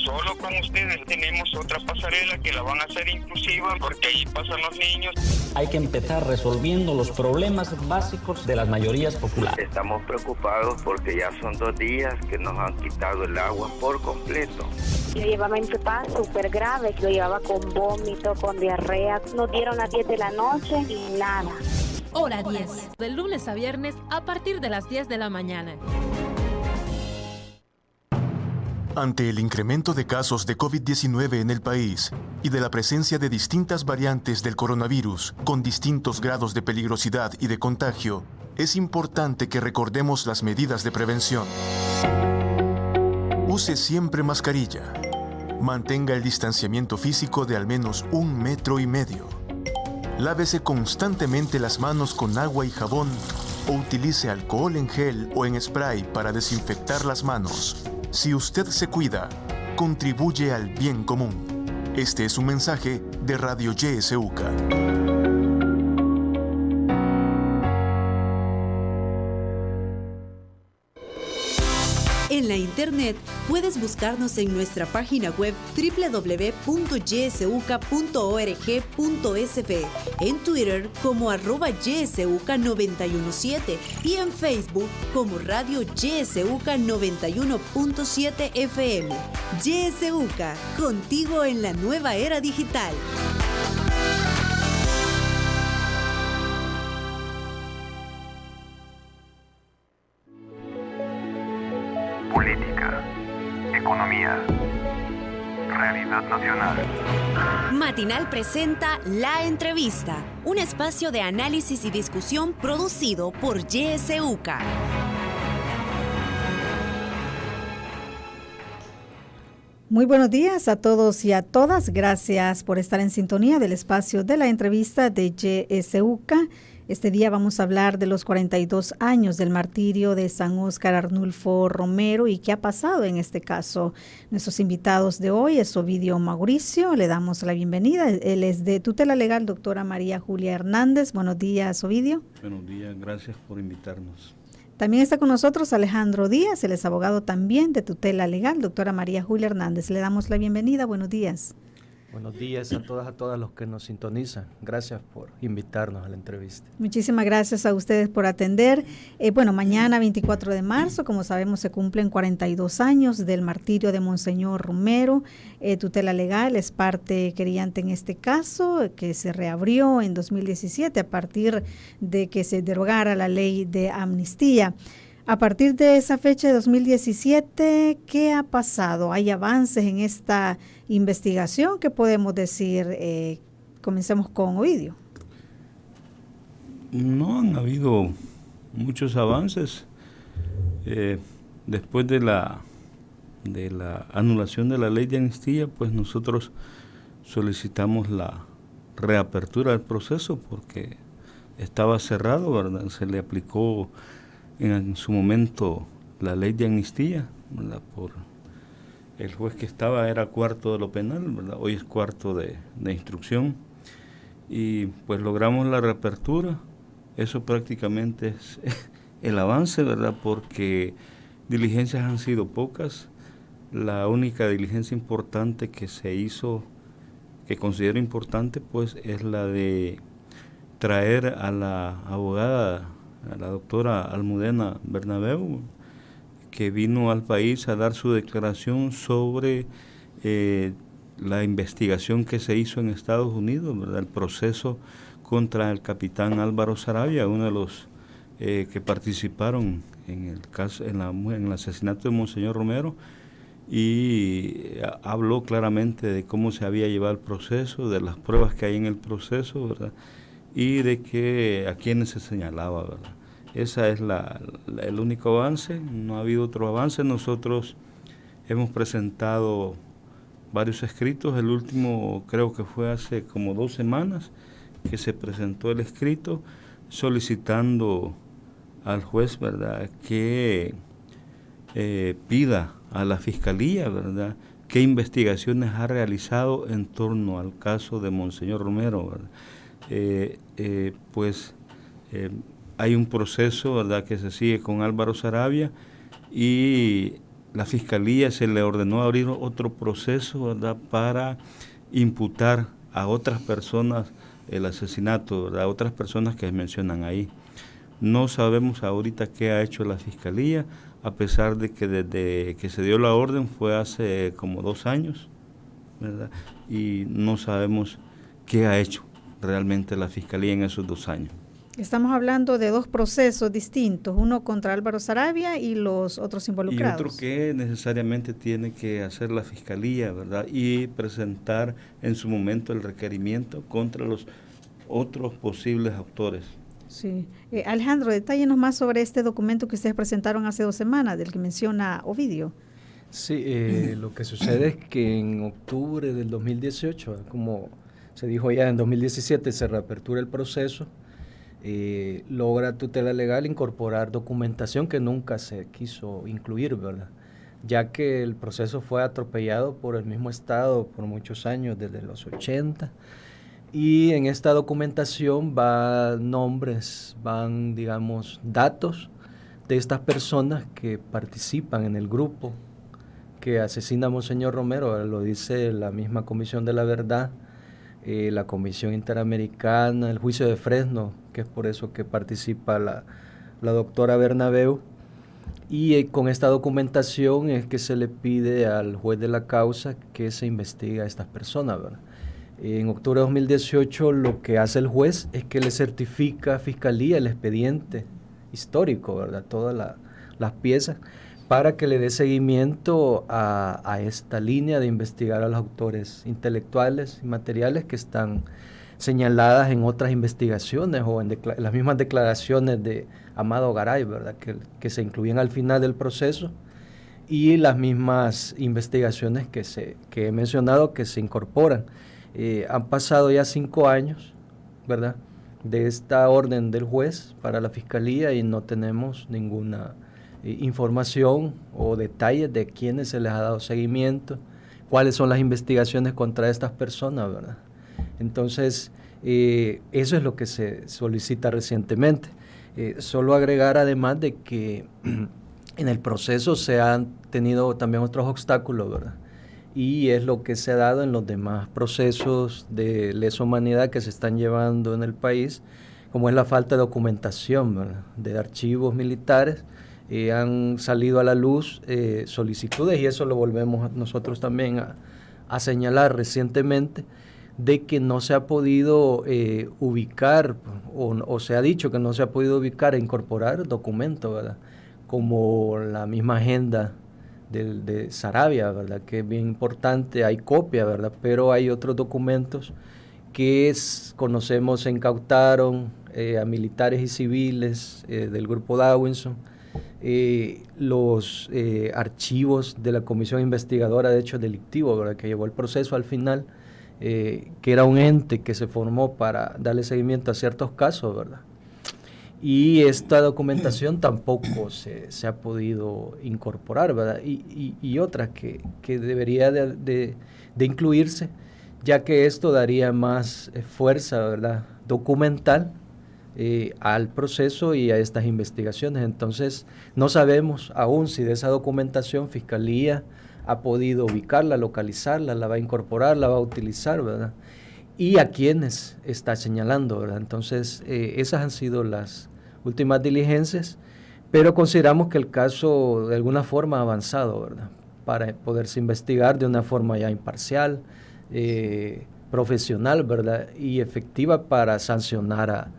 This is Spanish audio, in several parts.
solo con ustedes. Tenemos otra pasarela que la van a hacer inclusiva porque ahí pasan los niños. Hay que empezar resolviendo los problemas básicos de las mayorías populares. Estamos preocupados porque ya son 2 días que nos han quitado el agua por completo. Yo llevaba en Tupá súper grave, lo llevaba con vómito, con diarrea. Nos dieron las 10 de la noche y nada. Hora 10, de lunes a viernes a partir de las 10 de la mañana. Ante el incremento de casos de COVID-19 en el país y de la presencia de distintas variantes del coronavirus con distintos grados de peligrosidad y de contagio, es importante que recordemos las medidas de prevención. Use siempre mascarilla. Mantenga el distanciamiento físico de al menos 1,5 metros. Lávese constantemente las manos con agua y jabón o utilice alcohol en gel o en spray para desinfectar las manos. Si usted se cuida, contribuye al bien común. Este es un mensaje de Radio YSUCA. En la internet puedes buscarnos en nuestra página web www.ysuca.org.sb, en Twitter como @ysuca917 y en Facebook como Radio YSUCA 91.7 FM. YSUCA, contigo en la nueva era digital. Política, economía, realidad nacional. Matinal presenta La Entrevista, un espacio de análisis y discusión producido por YSUCA. Muy buenos días a todos y a todas. Gracias por estar en sintonía del espacio de La Entrevista de YSUCA. Este día vamos a hablar de los 42 años del martirio de San Óscar Arnulfo Romero y qué ha pasado en este caso. Nuestros invitados de hoy es Ovidio Mauricio, le damos la bienvenida. Él es de tutela legal, doctora María Julia Hernández. Buenos días, Ovidio. Buenos días, gracias por invitarnos. También está con nosotros Alejandro Díaz, él es abogado también de tutela legal, doctora María Julia Hernández. Le damos la bienvenida, buenos días. Buenos días a todas los que nos sintonizan. Gracias por invitarnos a la entrevista. Muchísimas gracias a ustedes por atender. Mañana 24 de marzo, como sabemos, se cumplen 42 años del martirio de Monseñor Romero. Tutela Legal es parte querellante en este caso, que se reabrió en 2017 a partir de que se derogara la ley de amnistía. A partir de esa fecha de 2017, ¿qué ha pasado? ¿Hay avances en esta investigación? ¿Qué podemos decir? Comencemos con Ovidio. No han habido muchos avances. Después de la anulación de la ley de amnistía, pues nosotros solicitamos la reapertura del proceso porque estaba cerrado, ¿verdad? Se le aplicó en su momento la ley de amnistía, ¿verdad? Por el juez que estaba era cuarto de lo penal, ¿verdad? Hoy es cuarto de instrucción, y pues logramos la reapertura. Eso prácticamente es el avance, ¿verdad? Porque diligencias han sido pocas. La única diligencia importante que se hizo, que considero importante, pues es la de traer a la abogada, a la doctora Almudena Bernabeu, que vino al país a dar su declaración sobre la investigación que se hizo en Estados Unidos, ¿verdad? El proceso contra el capitán Álvaro Saravia, uno de los que participaron en el caso, en el asesinato de Monseñor Romero, y habló claramente de cómo se había llevado el proceso, de las pruebas que hay en el proceso, ¿verdad? Y de que a quienes se señalaba, ¿verdad? Ese es el único avance, no ha habido otro avance. Nosotros hemos presentado varios escritos, el último creo que fue hace como 2 semanas que se presentó el escrito solicitando al juez, ¿verdad?, que pida a la Fiscalía, ¿verdad?, qué investigaciones ha realizado en torno al caso de Monseñor Romero, ¿verdad? Hay un proceso, ¿verdad?, que se sigue con Álvaro Saravia, y la Fiscalía se le ordenó abrir otro proceso, ¿verdad?, para imputar a otras personas el asesinato, ¿verdad?, a otras personas que mencionan ahí. No sabemos ahorita qué ha hecho la Fiscalía, a pesar de que desde que se dio la orden fue hace como 2 años, ¿verdad?, y no sabemos qué ha hecho realmente la Fiscalía en esos 2 años. Estamos hablando de 2 procesos distintos, uno contra Álvaro Saravia y los otros involucrados. Y otro que necesariamente tiene que hacer la Fiscalía, ¿verdad?, y presentar en su momento el requerimiento contra los otros posibles autores. Sí. Alejandro, detállenos más sobre este documento que ustedes presentaron hace 2 semanas, del que menciona Ovidio. Sí, lo que sucede es que en octubre del 2018, como se dijo ya en 2017, se reapertura el proceso, logra tutela legal incorporar documentación que nunca se quiso incluir, ¿verdad?, ya que el proceso fue atropellado por el mismo Estado por muchos años, desde los 80, y en esta documentación van nombres, van, digamos, datos de estas personas que participan en el grupo que asesina a Monseñor Romero, lo dice la misma Comisión de la Verdad, la Comisión Interamericana, el juicio de Fresno, que es por eso que participa la doctora Bernabeu, y con esta documentación es que se le pide al juez de la causa que se investigue a estas personas, ¿verdad? En octubre de 2018 lo que hace el juez es que le certifica a Fiscalía el expediente histórico, ¿verdad?, todas las piezas, para que le dé seguimiento a esta línea de investigar a los autores intelectuales y materiales que están señaladas en otras investigaciones o en las mismas declaraciones de Amado Garay, ¿verdad?, que se incluían al final del proceso, y las mismas investigaciones que he mencionado que se incorporan. Han pasado ya 5 años, ¿verdad?, de esta orden del juez para la Fiscalía y no tenemos ninguna información o detalles de quiénes se les ha dado seguimiento, cuáles son las investigaciones contra estas personas, ¿verdad? Entonces, eso es lo que se solicita recientemente. Solo agregar además de que en el proceso se han tenido también otros obstáculos, ¿verdad?, y es lo que se ha dado en los demás procesos de lesa humanidad que se están llevando en el país, como es la falta de documentación, ¿verdad?, de archivos militares. Han salido a la luz solicitudes, y eso lo volvemos nosotros también a señalar recientemente, de que no se ha podido ubicar, o se ha dicho que no se ha podido ubicar e incorporar documentos, ¿verdad?, como la misma agenda de Saravia, ¿verdad?, que es bien importante, hay copia, ¿verdad?, pero hay otros documentos que conocemos se incautaron a militares y civiles del grupo Dawinson, los archivos de la Comisión Investigadora de Hechos Delictivos, ¿verdad?, que llevó el proceso al final, que era un ente que se formó para darle seguimiento a ciertos casos, ¿verdad?, y esta documentación tampoco se ha podido incorporar, ¿verdad?, y otra que debería de incluirse, ya que esto daría más fuerza, ¿verdad?, documental al proceso y a estas investigaciones. Entonces, no sabemos aún si de esa documentación Fiscalía ha podido ubicarla, localizarla, la va a incorporar, la va a utilizar, ¿verdad?, y a quiénes está señalando, ¿verdad? Entonces, esas han sido las últimas diligencias, pero consideramos que el caso de alguna forma ha avanzado, ¿verdad?, para poderse investigar de una forma ya imparcial, profesional, ¿verdad?, y efectiva para sancionar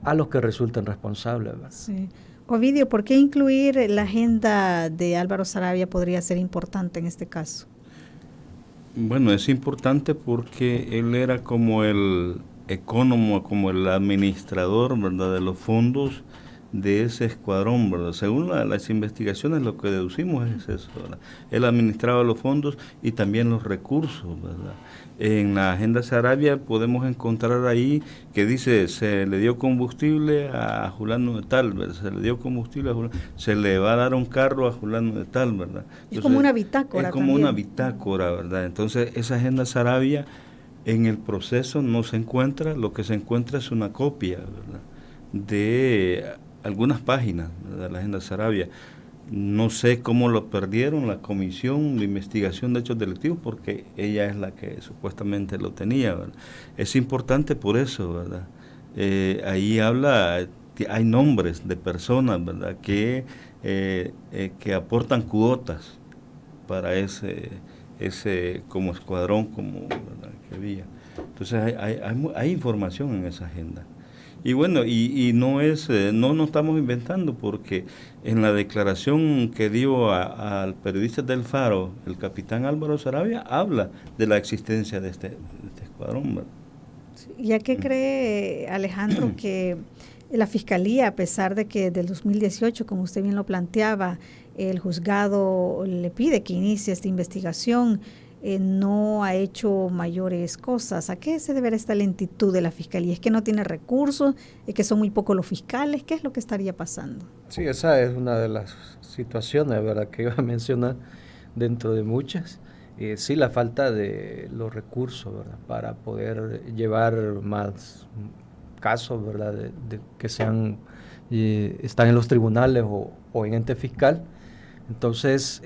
a los que resulten responsables, ¿verdad? Sí. Ovidio, ¿por qué incluir la agenda de Álvaro Saravia podría ser importante en este caso? Bueno, es importante porque él era como el ecónomo, como el administrador, ¿verdad?, de los fondos de ese escuadrón, ¿verdad? Según las investigaciones, lo que deducimos es eso, ¿verdad? Él administraba los fondos y también los recursos, ¿verdad? En la agenda Saravia podemos encontrar ahí que dice, se le dio combustible a Julano de tal, ¿verdad? Se le dio combustible a Julano, se le va a dar un carro a Julano de tal, ¿verdad? Entonces, es como una bitácora. Es como también una bitácora, ¿verdad? Entonces, esa agenda Saravia, en el proceso no se encuentra, lo que se encuentra es una copia, ¿verdad?, de algunas páginas de la agenda Saravia. no sé cómo lo perdieron la Comisión de Investigación de Hechos Delictivos, porque ella es la que supuestamente lo tenía, ¿verdad? Es importante por eso, ¿verdad? Ahí habla, hay nombres de personas, ¿verdad?, que aportan cuotas para ese como escuadrón, ¿verdad?, que había. Entonces hay información en esa agenda. Y bueno, y no nos estamos inventando, porque en la declaración que dio al periodista del Faro, el capitán Álvaro Saravia, habla de la existencia de este escuadrón, ¿verdad? ¿Ya qué cree Alejandro que la Fiscalía, a pesar de que del 2018, como usted bien lo planteaba, el juzgado le pide que inicie esta investigación, no ha hecho mayores cosas? ¿A qué se deberá esta lentitud de la Fiscalía? ¿Es que no tiene recursos? ¿Es que son muy pocos los fiscales? ¿Qué es lo que estaría pasando? Sí, esa es una de las situaciones, ¿verdad?, que iba a mencionar dentro de muchas. Sí, la falta de los recursos, ¿verdad?, para poder llevar más casos, ¿verdad?, de que sean están en los tribunales o en ente fiscal. Entonces,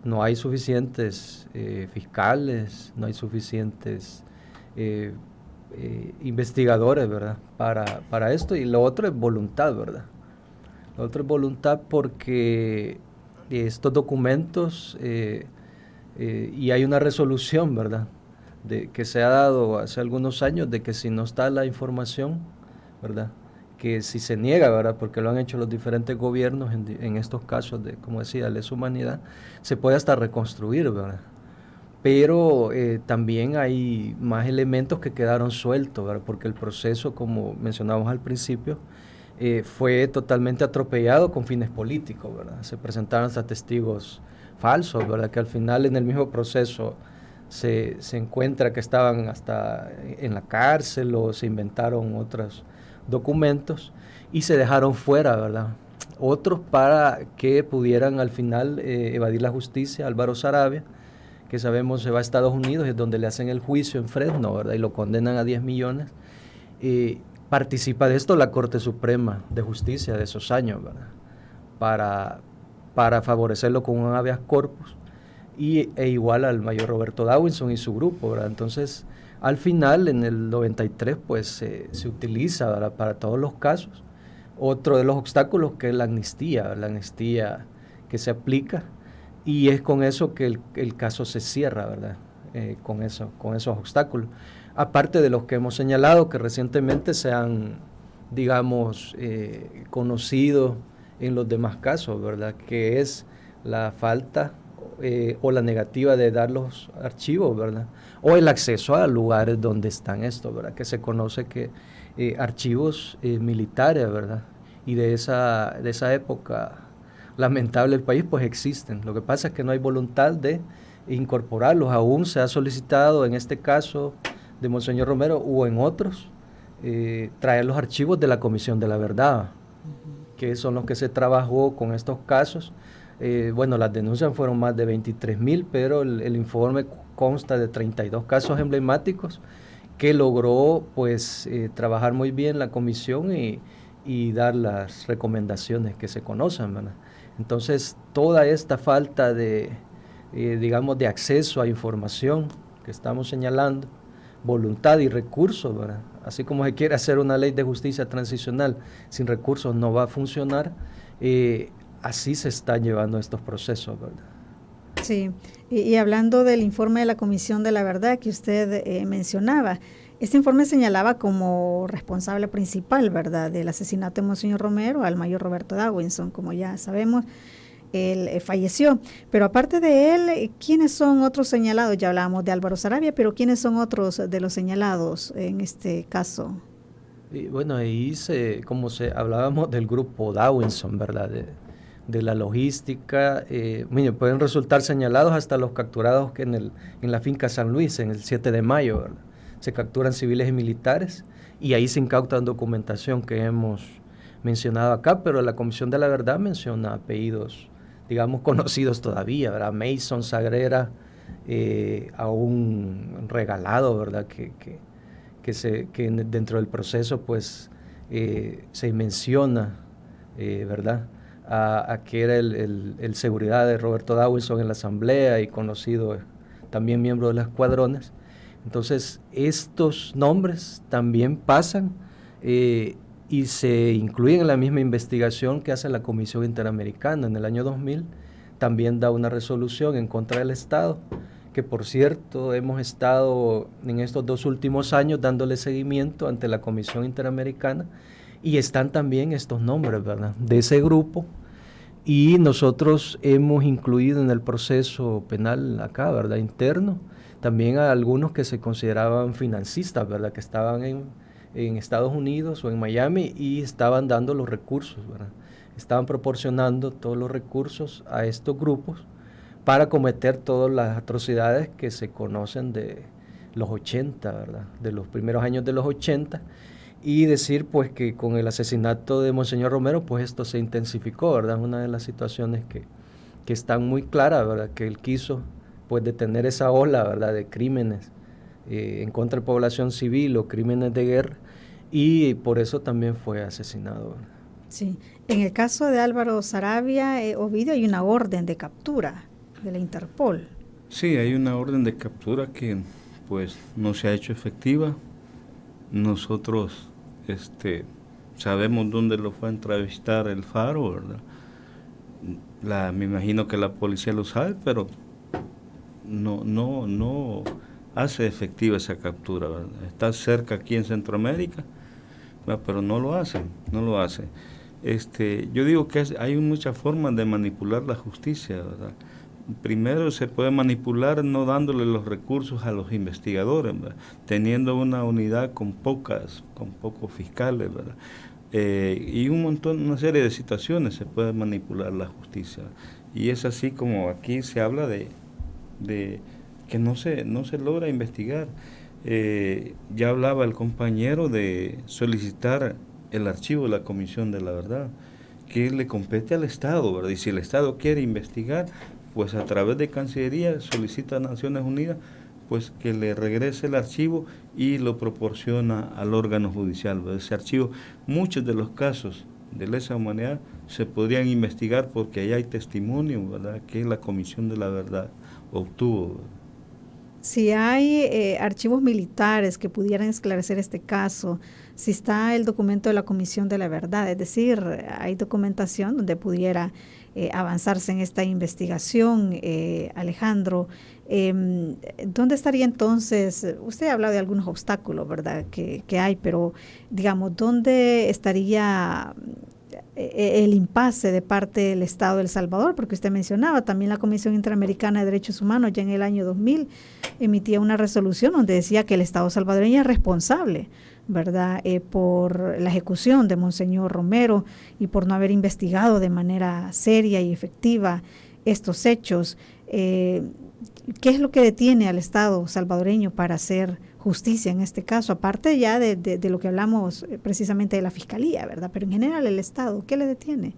no hay suficientes fiscales, no hay suficientes investigadores, ¿verdad?, para esto. Y lo otro es voluntad, ¿verdad? Lo otro es voluntad, porque estos documentos, y hay una resolución, ¿verdad?, que se ha dado hace algunos años, de que si no está la información, ¿verdad?, que si se niega, ¿verdad?, porque lo han hecho los diferentes gobiernos en estos casos de, como decía, lesa humanidad, se puede hasta reconstruir, ¿verdad? Pero también hay más elementos que quedaron sueltos, ¿verdad?, porque el proceso, como mencionábamos al principio, fue totalmente atropellado con fines políticos, ¿verdad? Se presentaron hasta testigos falsos, ¿verdad?, que al final en el mismo proceso se encuentra que estaban hasta en la cárcel, o se inventaron otros documentos y se dejaron fuera, ¿verdad?, otros para que pudieran al final evadir la justicia. Álvaro Saravia, que sabemos se va a Estados Unidos, es donde le hacen el juicio en Fresno, ¿verdad?, y lo condenan a 10 millones. Participa de esto la Corte Suprema de Justicia de esos años, ¿verdad?, para favorecerlo con un habeas corpus, e igual al mayor Roberto Dawinson y su grupo, ¿verdad? Entonces, al final, en el 93, pues se utiliza, ¿verdad?, para todos los casos. Otro de los obstáculos, que es la amnistía que se aplica, y es con eso que el caso se cierra, ¿verdad?, con esos obstáculos. Aparte de los que hemos señalado, que recientemente se han, digamos, conocido en los demás casos, ¿verdad?, que es la falta o la negativa de dar los archivos, ¿verdad?, o el acceso a lugares donde están estos, ¿verdad?, que se conoce que archivos militares, ¿verdad?, y de esa época lamentable del país, pues existen. Lo que pasa es que no hay voluntad de incorporarlos. Aún se ha solicitado, en este caso de Monseñor Romero o en otros, traer los archivos de la Comisión de la Verdad, que son los que se trabajó con estos casos. Bueno, las denuncias fueron más de 23,000, pero el informe consta de 32 casos emblemáticos que logró, pues, trabajar muy bien la comisión y dar las recomendaciones que se conocen, ¿verdad? Entonces, toda esta falta de, digamos, de acceso a información que estamos señalando, voluntad y recursos, ¿verdad?, así como se quiere hacer una ley de justicia transicional, sin recursos no va a funcionar. Así se están llevando estos procesos, ¿verdad? Sí, y hablando del informe de la Comisión de la Verdad que usted mencionaba, este informe señalaba como responsable principal, ¿verdad?, del asesinato de Monseñor Romero al mayor Roberto Dawinson. Como ya sabemos, él falleció, pero aparte de él, ¿quiénes son otros señalados? Ya hablábamos de Álvaro Saravia, pero ¿quiénes son otros de los señalados en este caso? Y bueno, ahí hablábamos del grupo Dawinson, ¿verdad?, de la logística. Pueden resultar señalados hasta los capturados que en la finca San Luis, en el 7 de mayo, ¿verdad?, se capturan civiles y militares, y ahí se incautan documentación que hemos mencionado acá, pero la Comisión de la Verdad menciona apellidos, digamos, conocidos todavía, ¿verdad?, Mason, Sagrera, aún regalado, ¿verdad?, que dentro del proceso, pues, se menciona, ¿verdad?, a que era el seguridad de Roberto Dawson en la asamblea y conocido también miembro de los escuadrones. Entonces, estos nombres también pasan y se incluyen en la misma investigación que hace la Comisión Interamericana. En el año 2000 también da una resolución en contra del Estado, que por cierto hemos estado en estos 2 últimos años dándole seguimiento ante la Comisión Interamericana, y están también estos nombres, ¿verdad?, de ese grupo, y nosotros hemos incluido en el proceso penal acá, ¿verdad?, interno, también a algunos que se consideraban financistas, ¿verdad?, que estaban en Estados Unidos o en Miami y estaban dando los recursos, ¿verdad?, estaban proporcionando todos los recursos a estos grupos para cometer todas las atrocidades que se conocen de los 80, ¿verdad?, de los primeros años de los 80, y decir pues que con el asesinato de Monseñor Romero pues esto se intensificó, ¿verdad?, una de las situaciones que están muy claras, ¿verdad?, que él quiso pues detener esa ola, ¿verdad?, de crímenes en contra de población civil o crímenes de guerra, y por eso también fue asesinado, ¿verdad? Sí, en el caso de Álvaro Saravia, Ovidio, hay una orden de captura de la Interpol. Sí, hay una orden de captura que pues no se ha hecho efectiva. Nosotros sabemos dónde lo fue a entrevistar el Faro, ¿verdad? Me imagino que la policía lo sabe, pero no hace efectiva esa captura, ¿verdad? Está cerca aquí en Centroamérica, ¿verdad?, pero no lo hace. Yo digo que hay muchas formas de manipular la justicia, ¿verdad? Primero se puede manipular no dándole los recursos a los investigadores, ¿verdad?, teniendo una unidad con pocos fiscales, ¿verdad? Y una serie de situaciones se puede manipular la justicia. Y es así como aquí se habla de que no se logra investigar. Ya hablaba el compañero de solicitar el archivo de la Comisión de la Verdad, que le compete al Estado, ¿verdad? Y si el Estado quiere investigar, pues a través de Cancillería solicita a Naciones Unidas pues que le regrese el archivo y lo proporciona al órgano judicial, ¿verdad? Ese archivo, muchos de los casos de lesa humanidad se podrían investigar porque ahí hay testimonio, ¿verdad?, que la Comisión de la Verdad obtuvo, ¿verdad? Si hay archivos militares que pudieran esclarecer este caso, si está el documento de la Comisión de la Verdad, es decir, hay documentación donde pudiera avanzarse en esta investigación, Alejandro, ¿dónde estaría entonces? Usted ha hablado de algunos obstáculos, ¿verdad?, que hay, pero digamos, ¿dónde estaría el impasse de parte del Estado de El Salvador? Porque usted mencionaba también la Comisión Interamericana de Derechos Humanos ya en el año 2000 emitía una resolución donde decía que el Estado salvadoreño es responsable, ¿verdad?, por la ejecución de Monseñor Romero y por no haber investigado de manera seria y efectiva estos hechos. ¿Qué es lo que detiene al Estado salvadoreño para hacer justicia en este caso? Aparte ya de lo que hablamos precisamente de la Fiscalía, ¿verdad? Pero en general el Estado, ¿qué le detiene?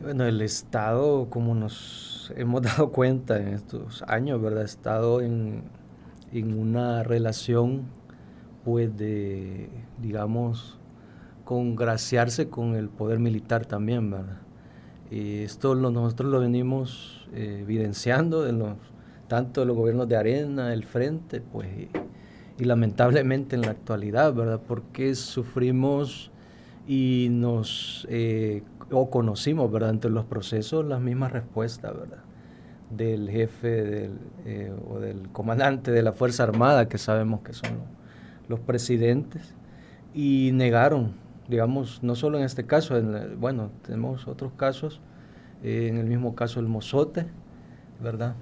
Bueno, el Estado, como nos hemos dado cuenta en estos años, ¿verdad?, ha estado en una relación pues de, digamos, congraciarse con el poder militar también, ¿verdad? Esto nosotros lo venimos evidenciando tanto de los gobiernos de Arena, el Frente, pues, y lamentablemente en la actualidad, ¿verdad?, porque sufrimos y o conocimos, ¿verdad?, entre los procesos las mismas respuestas, ¿verdad?, del jefe o del comandante de la Fuerza Armada, que sabemos que son los presidentes, y negaron, digamos, no solo en este caso, bueno, tenemos otros casos, en el mismo caso el Mozote, ¿verdad?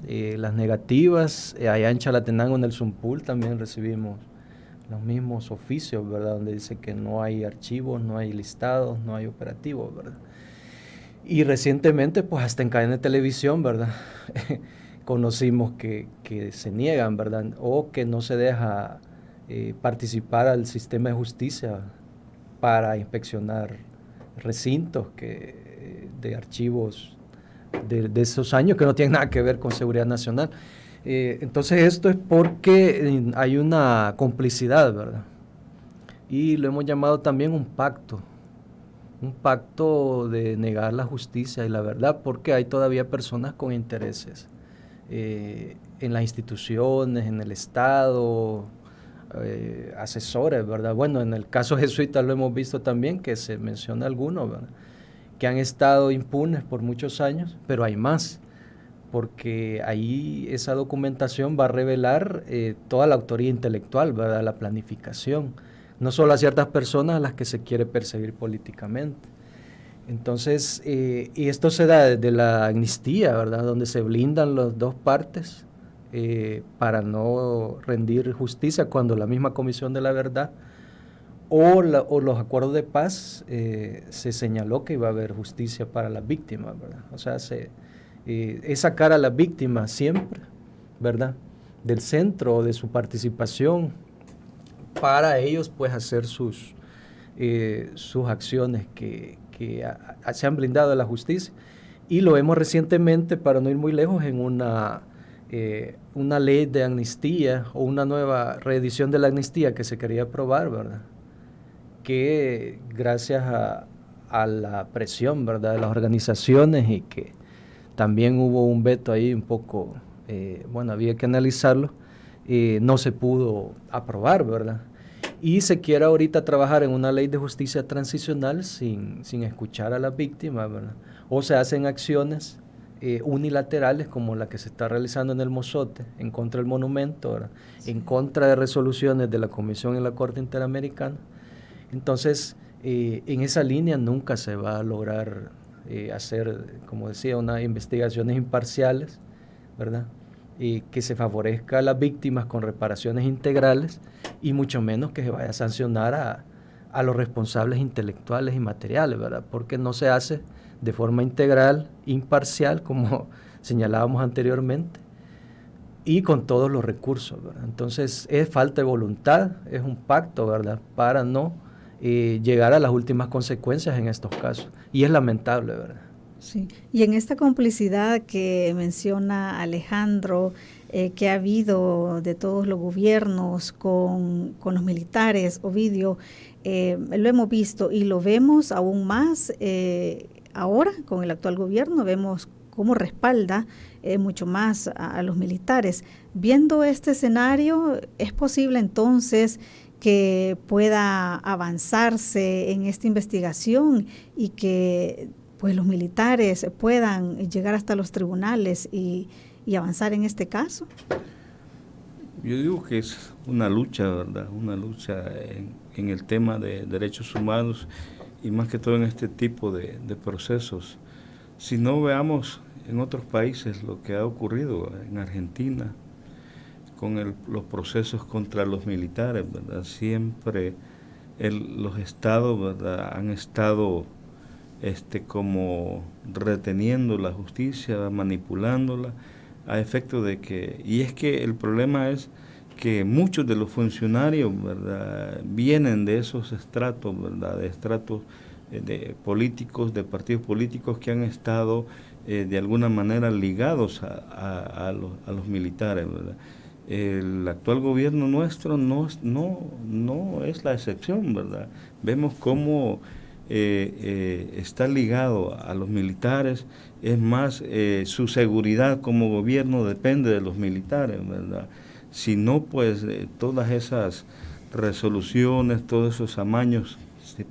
Las negativas, allá en Chalatenango, en el Zumpul, también recibimos los mismos oficios, ¿verdad?, donde dice que no hay archivos, no hay listados, no hay operativos, ¿verdad? Y recientemente, pues hasta en cadena de televisión, ¿verdad?, conocimos que se niegan, ¿verdad?, o que no se deja participar al sistema de justicia para inspeccionar recintos de archivos de esos años que no tienen nada que ver con seguridad nacional. Entonces esto es porque hay una complicidad, ¿verdad? Y lo hemos llamado también un pacto pacto de negar la justicia y la verdad, porque hay todavía personas con intereses en las instituciones, en el Estado, asesores, ¿verdad? Bueno, en el caso jesuita lo hemos visto también, que se menciona algunos, ¿verdad?, que han estado impunes por muchos años, pero hay más, porque ahí esa documentación va a revelar toda la autoría intelectual, ¿verdad?, la planificación, no solo a ciertas personas a las que se quiere perseguir políticamente. Entonces, y esto se da desde la amnistía, ¿verdad?, donde se blindan las dos partes para no rendir justicia cuando la misma Comisión de la Verdad o los acuerdos de paz se señaló que iba a haber justicia para las víctimas, ¿verdad? O sea, es sacar a las víctimas siempre, ¿verdad?, del centro de su participación para ellos pues hacer sus acciones que se han blindado de la justicia. Y lo vemos recientemente, para no ir muy lejos, en una ley de amnistía o una nueva reedición de la amnistía que se quería aprobar, ¿verdad?, que gracias a la presión, ¿verdad?, de las organizaciones, y que también hubo un veto ahí un poco, había que analizarlo, no se pudo aprobar, ¿verdad? Y se quiere ahorita trabajar en una ley de justicia transicional sin escuchar a las víctimas, ¿verdad? O se hacen acciones unilaterales como la que se está realizando en el Mozote, en contra del monumento, ¿verdad?, en contra de resoluciones de la Comisión y la Corte Interamericana. Entonces, en esa línea nunca se va a lograr hacer, como decía, unas investigaciones imparciales, ¿verdad?, y que se favorezca a las víctimas con reparaciones integrales, y mucho menos que se vaya a sancionar a los responsables intelectuales y materiales, ¿verdad?, porque no se hace de forma integral, imparcial, como señalábamos anteriormente, y con todos los recursos, ¿verdad? Entonces, es falta de voluntad, es un pacto, ¿verdad?, para no llegar a las últimas consecuencias en estos casos, y es lamentable, ¿verdad? Sí, y en esta complicidad que menciona Alejandro, que ha habido de todos los gobiernos con los militares, Ovidio, lo hemos visto y lo vemos aún más ahora con el actual gobierno, vemos cómo respalda mucho más a los militares. Viendo este escenario, ¿es posible entonces que pueda avanzarse en esta investigación y que pues los militares puedan llegar hasta los tribunales y avanzar en este caso? Yo digo que es una lucha, ¿verdad? Una lucha en el tema de derechos humanos, y más que todo en este tipo de procesos. Si no, veamos en otros países lo que ha ocurrido en Argentina con los procesos contra los militares, ¿verdad? Siempre los estados, ¿verdad?, han estado como reteniendo la justicia, manipulándola, a efecto de que, y es que el problema es que muchos de los funcionarios, ¿verdad?, vienen de esos estratos, ¿verdad?, de estratos de políticos, de partidos políticos que han estado de alguna manera ligados a los militares, ¿verdad? El actual gobierno nuestro no es la excepción, ¿verdad? Vemos cómo está ligado a los militares. Es más, su seguridad como gobierno depende de los militares, ¿verdad? Si no, pues todas esas resoluciones, todos esos amaños,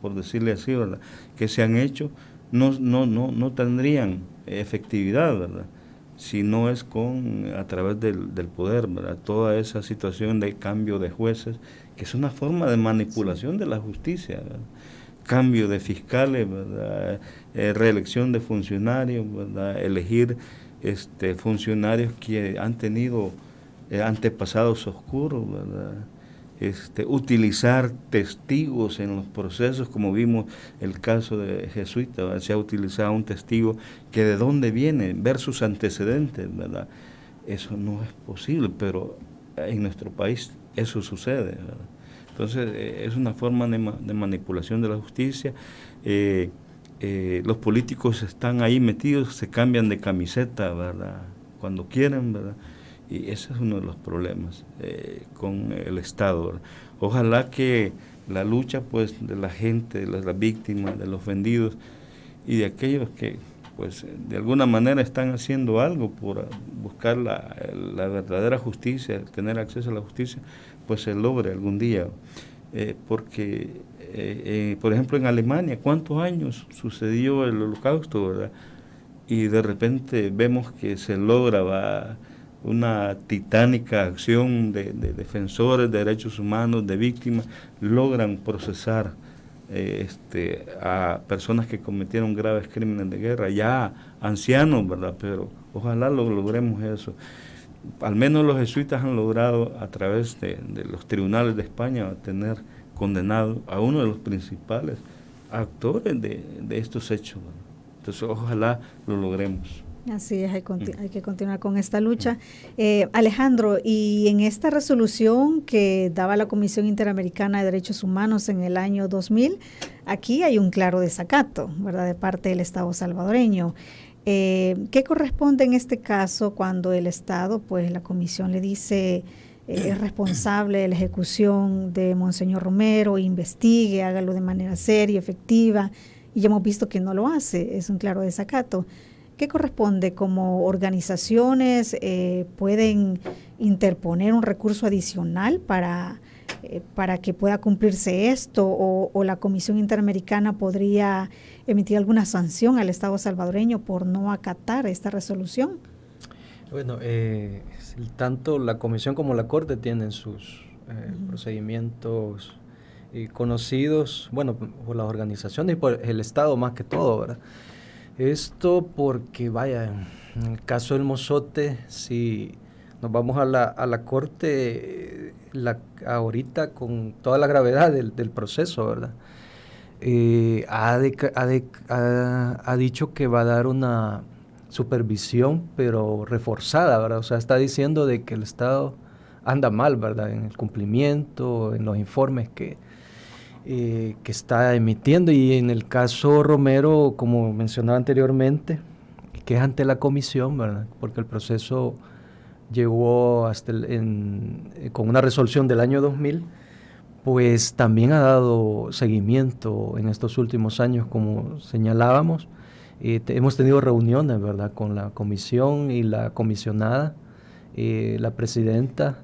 por decirle así, ¿verdad?, que se han hecho, no tendrían efectividad, ¿verdad?, si no es a través del poder, ¿verdad? Toda esa situación de cambio de jueces, que es una forma de manipulación de la justicia, ¿verdad?, cambio de fiscales, ¿verdad?, reelección de funcionarios, ¿verdad?, elegir funcionarios que han tenido antepasados oscuros, ¿verdad?, utilizar testigos en los procesos, como vimos el caso de jesuita, ¿verdad?, se ha utilizado un testigo que de dónde viene, ver sus antecedentes, ¿verdad? Eso no es posible, pero en nuestro país eso sucede, ¿verdad? Entonces, es una forma de manipulación de la justicia. Los políticos están ahí metidos, se cambian de camiseta, ¿verdad?, cuando quieren, ¿verdad? Y ese es uno de los problemas con el Estado, ¿verdad? Ojalá que la lucha pues de la gente, de las víctimas, de los vendidos y de aquellos que pues de alguna manera están haciendo algo por buscar la verdadera justicia, tener acceso a la justicia, pues se logre algún día. Porque, por ejemplo, en Alemania, ¿cuántos años sucedió el Holocausto, verdad? Y de repente vemos que se logra una titánica acción de defensores de derechos humanos, de víctimas, logran procesar a personas que cometieron graves crímenes de guerra, ya ancianos, ¿verdad? Pero ojalá logremos eso. Al menos los jesuitas han logrado a través de los tribunales de España tener condenado a uno de los principales actores de estos hechos, ¿verdad? Entonces ojalá lo logremos. Así es, hay que continuar con esta lucha. Alejandro, y en esta resolución que daba la Comisión Interamericana de Derechos Humanos en el año 2000, aquí hay un claro desacato, ¿verdad?, de parte del Estado salvadoreño. ¿Qué corresponde en este caso cuando el Estado, pues la Comisión le dice es responsable de la ejecución de Monseñor Romero, investigue, hágalo de manera seria, efectiva, y ya hemos visto que no lo hace? Es un claro desacato. ¿Qué corresponde? ¿Como organizaciones pueden interponer un recurso adicional para que pueda cumplirse esto? ¿O la Comisión Interamericana podría emitir alguna sanción al Estado salvadoreño por no acatar esta resolución? Bueno, tanto la Comisión como la Corte tienen sus procedimientos conocidos, bueno, por las organizaciones y por el Estado más que todo, ¿verdad? Esto porque, vaya, en el caso del Mozote, si nos vamos a la Corte, ahorita con toda la gravedad del proceso, ¿verdad? Ha dicho que va a dar una supervisión, pero reforzada, ¿verdad? O sea, está diciendo de que el Estado anda mal, ¿verdad?, en el cumplimiento, en los informes que está emitiendo. Y en el caso Romero, como mencionaba anteriormente, que es ante la comisión, ¿verdad?, porque el proceso llegó hasta con una resolución del año 2000, pues también ha dado seguimiento en estos últimos años, como señalábamos. Hemos tenido reuniones, ¿verdad?, con la comisión y la comisionada, la presidenta,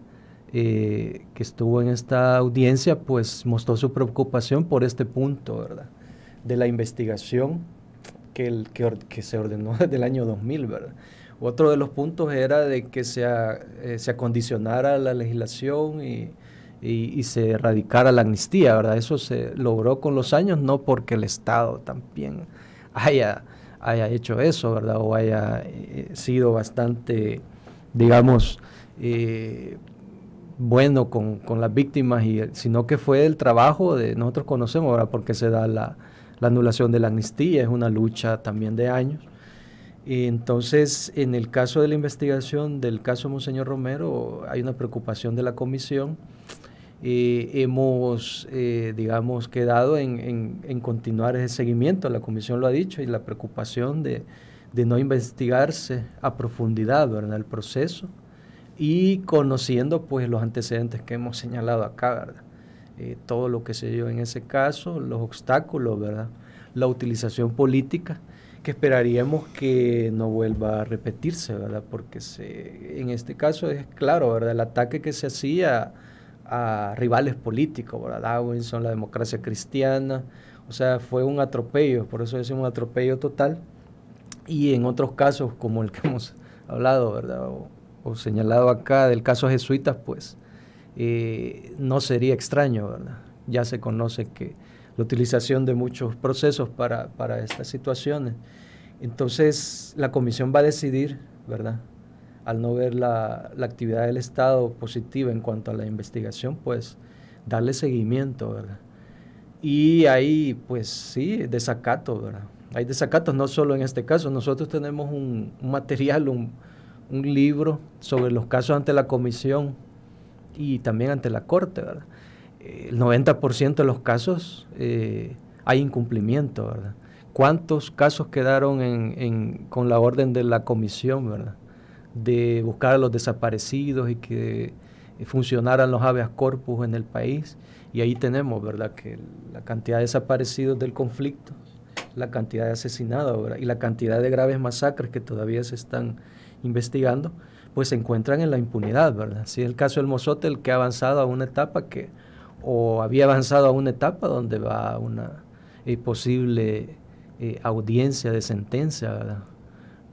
que estuvo en esta audiencia, pues mostró su preocupación por este punto, ¿verdad?, de la investigación que se ordenó desde el año 2000, ¿verdad? Otro de los puntos era de que se acondicionara la legislación y se erradicara la amnistía, ¿verdad? Eso se logró con los años, no porque el Estado también haya hecho eso, ¿verdad?, o haya sido bastante, digamos, bueno con las víctimas, sino que fue el trabajo nosotros conocemos, ¿verdad?, porque se da la anulación de la amnistía, es una lucha también de años. Y entonces, en el caso de la investigación del caso Monseñor Romero, hay una preocupación de la comisión. Hemos, digamos, quedado en continuar ese seguimiento, la comisión lo ha dicho, y la preocupación de no investigarse a profundidad, ¿verdad?, el proceso, y conociendo pues los antecedentes que hemos señalado acá, ¿verdad? Todo lo que se dio en ese caso, los obstáculos, ¿verdad?, la utilización política, que esperaríamos que no vuelva a repetirse, ¿verdad?, porque en este caso es claro, ¿verdad?, el ataque que se hacía a rivales políticos, ¿verdad?, Dawinson, la Democracia Cristiana, o sea, fue un atropello, por eso decimos un atropello total. Y en otros casos, como el que hemos hablado, ¿verdad?, o señalado acá del caso jesuitas, pues no sería extraño, ¿verdad? Ya se conoce que la utilización de muchos procesos para estas situaciones. Entonces, la comisión va a decidir, ¿verdad?, al no ver la actividad del Estado positiva en cuanto a la investigación, pues darle seguimiento, ¿verdad? Y hay, pues sí, desacato, ¿verdad? Hay desacatos, no solo en este caso. Nosotros tenemos un material, un libro sobre los casos ante la comisión y también ante la Corte, ¿verdad? El 90% de los casos hay incumplimiento, ¿verdad? ¿Cuántos casos quedaron con la orden de la comisión, ¿verdad?, de buscar a los desaparecidos y que funcionaran los habeas corpus en el país, y ahí tenemos, ¿verdad?, que la cantidad de desaparecidos del conflicto, la cantidad de asesinados, ¿verdad?, y la cantidad de graves masacres que todavía se están investigando, pues se encuentran en la impunidad, ¿verdad? Si es el caso del Mozote, el que ha avanzado a una etapa había avanzado a una etapa donde va a una posible audiencia de sentencia, ¿verdad?,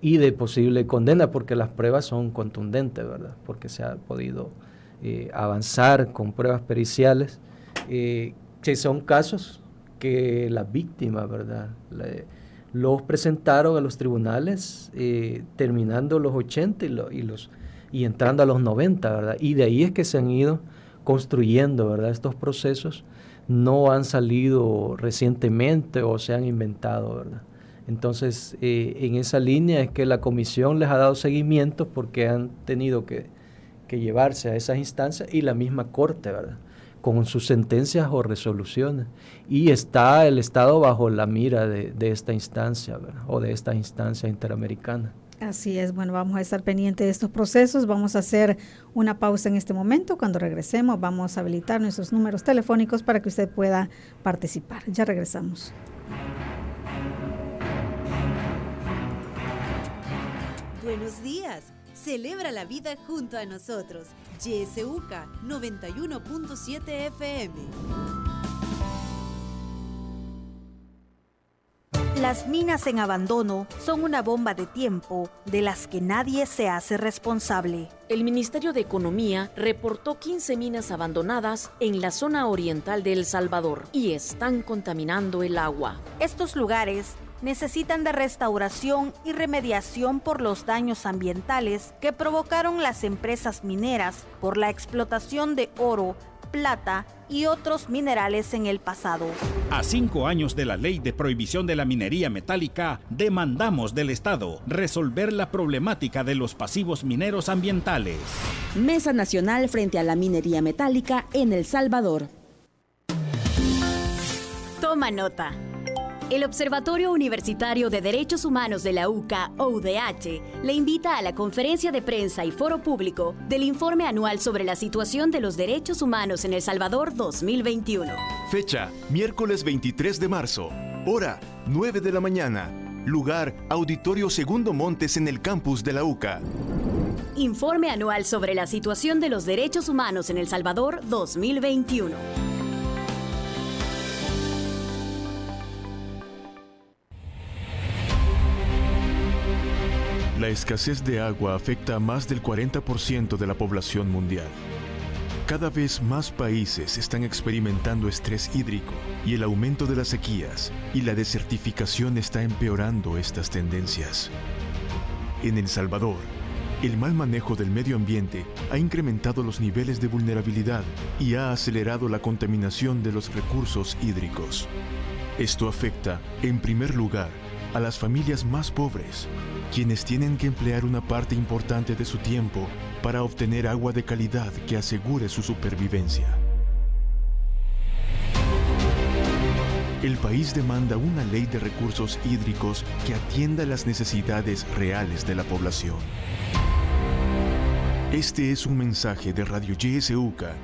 y de posible condena, porque las pruebas son contundentes, ¿verdad?, porque se ha podido avanzar con pruebas periciales, que son casos que las víctimas, ¿verdad?, los presentaron a los tribunales terminando los 80 y entrando a los 90, ¿verdad? Y de ahí es que se han ido construyendo, ¿verdad? Estos procesos no han salido recientemente o se han inventado, ¿verdad? Entonces, en esa línea es que la comisión les ha dado seguimiento, porque han tenido que llevarse a esas instancias, y la misma Corte, ¿verdad?, con sus sentencias o resoluciones. Y está el Estado bajo la mira de esta instancia, ¿verdad?, o de esta instancia interamericana. Así es, bueno, vamos a estar pendientes de estos procesos. Vamos a hacer una pausa en este momento. Cuando regresemos vamos a habilitar nuestros números telefónicos para que usted pueda participar. Ya regresamos. Buenos días. Celebra la vida junto a nosotros. YSUCA 91.7 FM. Las minas en abandono son una bomba de tiempo de las que nadie se hace responsable. El Ministerio de Economía reportó 15 minas abandonadas en la zona oriental de El Salvador y están contaminando el agua. Estos lugares necesitan de restauración y remediación por los daños ambientales que provocaron las empresas mineras por la explotación de oro, plata y otros minerales en el pasado. A 5 años de la ley de prohibición de la minería metálica, demandamos del Estado resolver la problemática de los pasivos mineros ambientales. Mesa Nacional frente a la minería metálica en El Salvador. Toma nota. El Observatorio Universitario de Derechos Humanos de la UCA, OUDH, le invita a la conferencia de prensa y foro público del Informe Anual sobre la Situación de los Derechos Humanos en El Salvador 2021. Fecha, miércoles 23 de marzo. Hora, 9 de la mañana. Lugar, Auditorio Segundo Montes en el campus de la UCA. Informe Anual sobre la Situación de los Derechos Humanos en El Salvador 2021. La escasez de agua afecta a más del 40% de la población mundial. Cada vez más países están experimentando estrés hídrico y el aumento de las sequías y la desertificación está empeorando estas tendencias. En El Salvador, el mal manejo del medio ambiente ha incrementado los niveles de vulnerabilidad y ha acelerado la contaminación de los recursos hídricos. Esto afecta, en primer lugar, a las familias más pobres, quienes tienen que emplear una parte importante de su tiempo para obtener agua de calidad que asegure su supervivencia. El país demanda una ley de recursos hídricos que atienda las necesidades reales de la población. Este es un mensaje de Radio YSUCA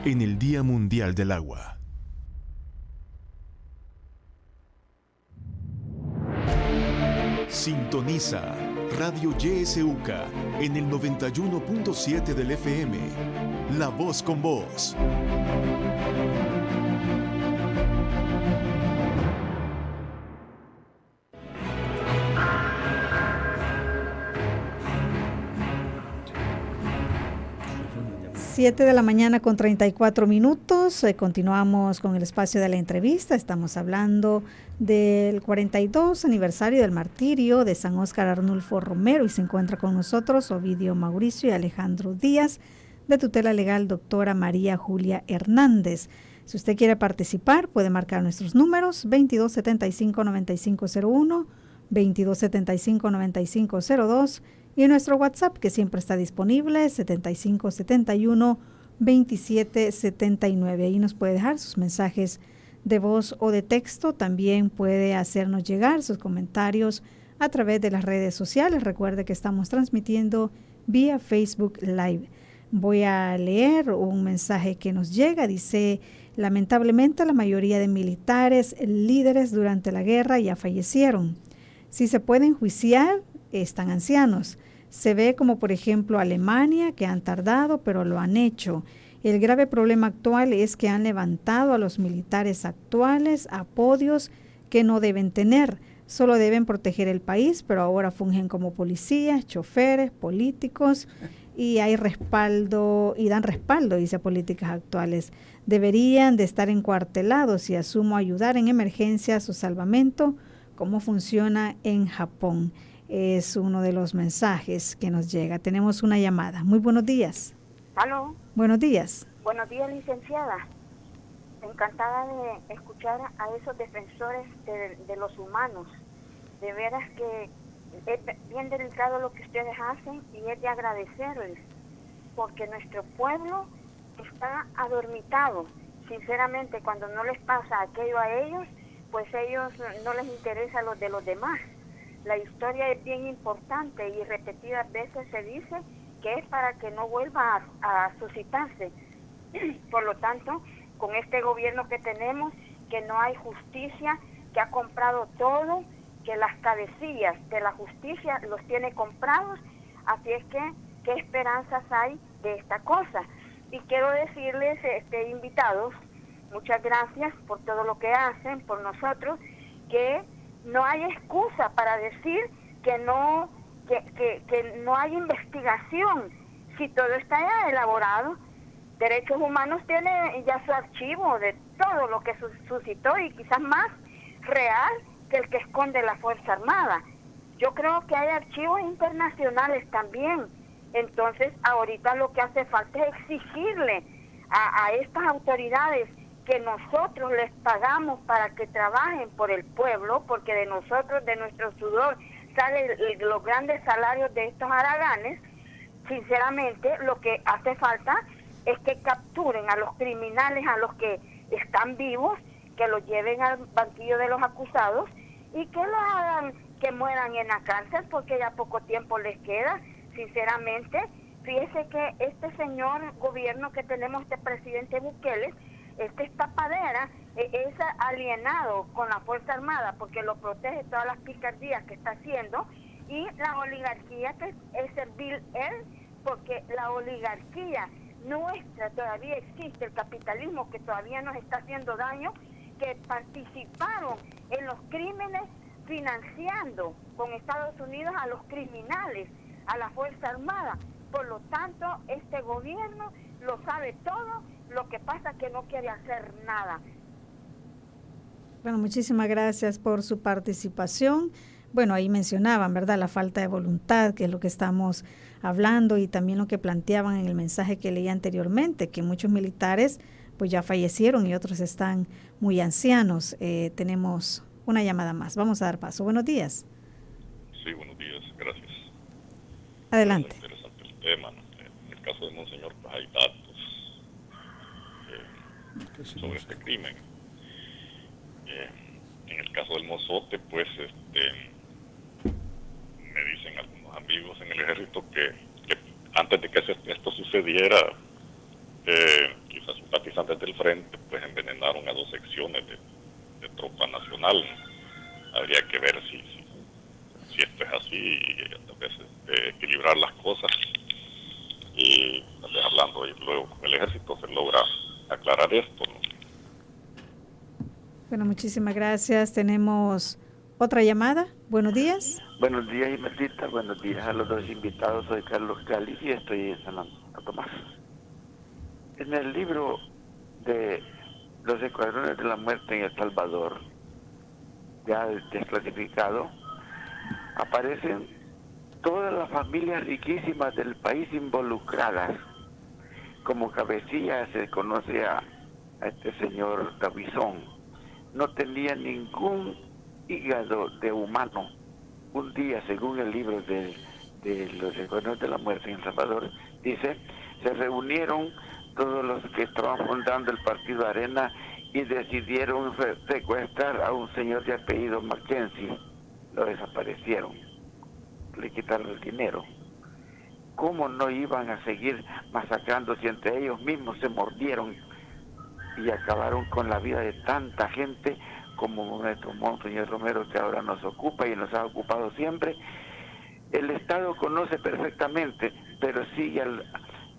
en el Día Mundial del Agua. Sintoniza Radio YSUCA en el 91.7 del FM. La voz con vos. Siete de la mañana con 34 minutos. Continuamos con el espacio de la entrevista. Estamos hablando del 42 aniversario del martirio de San Óscar Arnulfo Romero y se encuentra con nosotros Ovidio Mauricio y Alejandro Díaz, de tutela legal doctora María Julia Hernández. Si usted quiere participar, puede marcar nuestros números 2275-9501, 2275-9502 y nuestro WhatsApp, que siempre está disponible, 7571-2779. Ahí nos puede dejar sus mensajes de voz o de texto. También puede hacernos llegar sus comentarios a través de las redes sociales. Recuerde que estamos transmitiendo vía Facebook Live. Voy a leer un mensaje que nos llega, dice: lamentablemente la mayoría de militares líderes durante la guerra ya fallecieron. Si se pueden enjuiciar, están ancianos. Se ve como por ejemplo Alemania, que han tardado, pero lo han hecho. El grave problema actual es que han levantado a los militares actuales a podios que no deben tener. Solo deben proteger el país, pero ahora fungen como policías, choferes, políticos, y hay respaldo, y dan respaldo, dice, a políticas actuales. Deberían de estar encuartelados y asumo ayudar en emergencias o salvamento, como funciona en Japón. Es uno de los mensajes que nos llega. Tenemos una llamada. Muy buenos días. ¿Aló? Buenos días. Buenos días, licenciada. Encantada de escuchar a esos defensores de los humanos. De veras que es bien delicado lo que ustedes hacen y es de agradecerles, porque nuestro pueblo está adormitado. Sinceramente, cuando no les pasa aquello a ellos, pues ellos no les interesa lo de los demás. La historia es bien importante y repetidas veces se dice que es para que no vuelva a suscitarse. Por lo tanto, con este gobierno que tenemos, que no hay justicia, que ha comprado todo, que las cabecillas de la justicia los tiene comprados, así es que, ¿qué esperanzas hay de esta cosa? Y quiero decirles, invitados, muchas gracias por todo lo que hacen por nosotros, que no hay excusa para decir que no hay investigación, si todo está ya elaborado. Derechos Humanos tiene ya su archivo de todo lo que suscitó y quizás más real que el que esconde la Fuerza Armada. Yo creo que hay archivos internacionales también. Entonces, ahorita lo que hace falta es exigirle a estas autoridades que nosotros les pagamos para que trabajen por el pueblo, porque de nosotros, de nuestro sudor, salen los grandes salarios de estos haraganes. Sinceramente, lo que hace falta es que capturen a los criminales, a los que están vivos, que los lleven al banquillo de los acusados y que los hagan que mueran en la cárcel, porque ya poco tiempo les queda. Sinceramente, fíjese que este señor gobierno que tenemos, este presidente Bukele, este es tapadera, es alienado con la Fuerza Armada porque lo protege todas las picardías que está haciendo, y la oligarquía que es servil él, porque la oligarquía nuestra todavía existe, el capitalismo que todavía nos está haciendo daño, que participaron en los crímenes financiando con Estados Unidos a los criminales, a la Fuerza Armada. Por lo tanto, este gobierno lo sabe todo, lo que pasa es que no quiere hacer nada. Bueno, muchísimas gracias por su participación. Bueno, ahí mencionaban, ¿verdad?, la falta de voluntad, que es lo que estamos hablando, y también lo que planteaban en el mensaje que leí anteriormente, que muchos militares pues ya fallecieron y otros están muy ancianos. Tenemos una llamada más. Vamos a dar paso. Buenos días. Sí, buenos días. Gracias. Adelante. Interesante el tema, ¿no? En el caso de Monseñor, pues hay datos sobre este crimen. En el caso del Mozote, pues me dicen algunos amigos en el ejército que antes de que esto sucediera, quizás simpatizantes del frente pues envenenaron a 2 secciones de tropa nacional. Habría que ver si esto es así y a veces equilibrar las cosas, y tal vez hablando y luego con el ejército se logra aclarar esto, ¿no? Bueno, muchísimas gracias. Tenemos otra llamada. Buenos días. Buenos días, Imelita. Buenos días a los 2 invitados. Soy Carlos Cáliz y estoy en San Tomás. En el libro de Los Escuadrones de la Muerte en El Salvador, ya desclasificado, aparecen todas las familias riquísimas del país involucradas. Como cabecilla se conoce a este señor Davizón. No tenía ningún hígado de humano. Un día, según el libro de Los Escuadrones de la Muerte en El Salvador, dice, se reunieron todos los que estaban fundando el partido Arena y decidieron secuestrar a un señor de apellido Mackenzie. Lo desaparecieron, le quitaron el dinero. ¿cómo no iban a seguir masacrando si entre ellos mismos se mordieron y acabaron con la vida de tanta gente como nuestro Monseñor Romero, que ahora nos ocupa y nos ha ocupado siempre? El Estado conoce perfectamente, pero sigue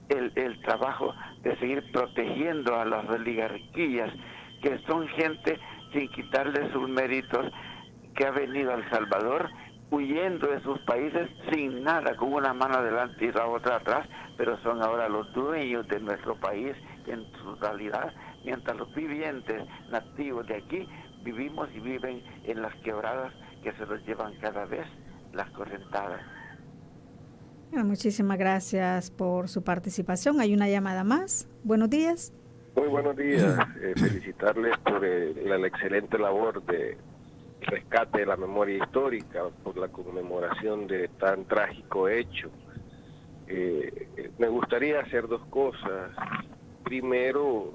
el trabajo de seguir protegiendo a las oligarquías, que son gente sin quitarle sus méritos, que ha venido a El Salvador huyendo de sus países sin nada, con una mano adelante y la otra atrás, pero son ahora los dueños de nuestro país en su realidad, mientras los vivientes nativos de aquí vivimos y viven en las quebradas que se los llevan cada vez las correntadas. Bueno, muchísimas gracias por su participación. Hay una llamada más. Buenos días. Muy buenos días. Felicitarles por la excelente labor de rescate de la memoria histórica, por la conmemoración de tan trágico hecho. Me gustaría hacer dos cosas. Primero,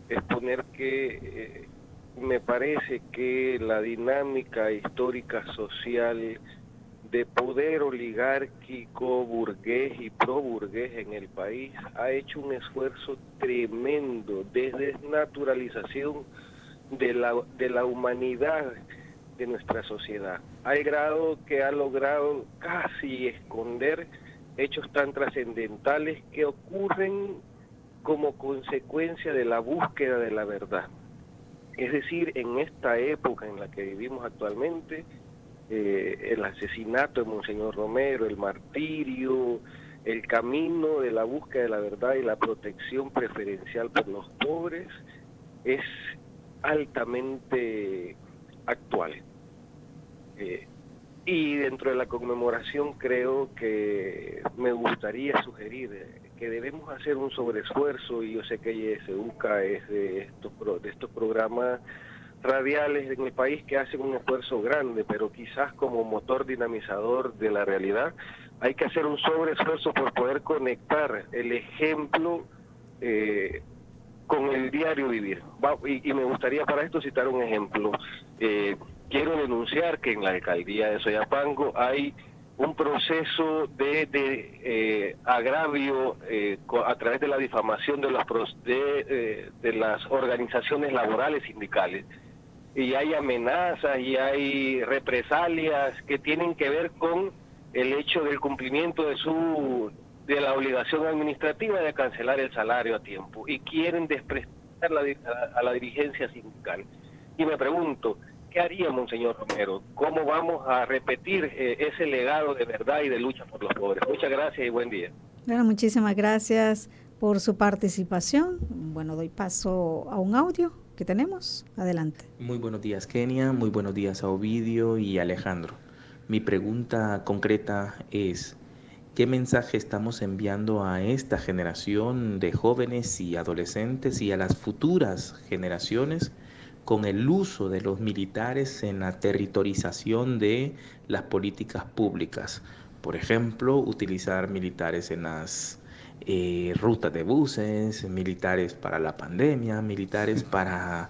exponer que me parece que la dinámica histórica social de poder oligárquico, burgués y pro-burgués en el país ha hecho un esfuerzo tremendo de desnaturalización de la humanidad de nuestra sociedad, al grado que ha logrado casi esconder hechos tan trascendentales que ocurren como consecuencia de la búsqueda de la verdad. Es decir, en esta época en la que vivimos actualmente, el asesinato de Monseñor Romero, el martirio, el camino de la búsqueda de la verdad y la protección preferencial por los pobres es altamente actual. Y dentro de la conmemoración creo que me gustaría sugerir que debemos hacer un sobreesfuerzo, y yo sé que YSUCA es de estos programas radiales en el país que hacen un esfuerzo grande, pero quizás como motor dinamizador de la realidad hay que hacer un sobreesfuerzo por poder conectar el ejemplo con el diario vivir. Y me gustaría para esto citar un ejemplo. Quiero denunciar que en la alcaldía de Soyapango hay un proceso de agravio a través de la difamación de las organizaciones laborales sindicales, y hay amenazas y hay represalias que tienen que ver con el hecho del cumplimiento de la obligación administrativa de cancelar el salario a tiempo, y quieren desprestigiar a la dirigencia sindical. Y me pregunto, ¿qué haría Monseñor Romero? ¿Cómo vamos a repetir ese legado de verdad y de lucha por los pobres? Muchas gracias y buen día. Bueno, muchísimas gracias por su participación. Bueno, doy paso a un audio que tenemos. Adelante. Muy buenos días, Kenia. Muy buenos días a Ovidio y Alejandro. Mi pregunta concreta es: ¿qué mensaje estamos enviando a esta generación de jóvenes y adolescentes y a las futuras generaciones con el uso de los militares en la territorización de las políticas públicas? Por ejemplo, utilizar militares en las rutas de buses, militares para la pandemia, militares para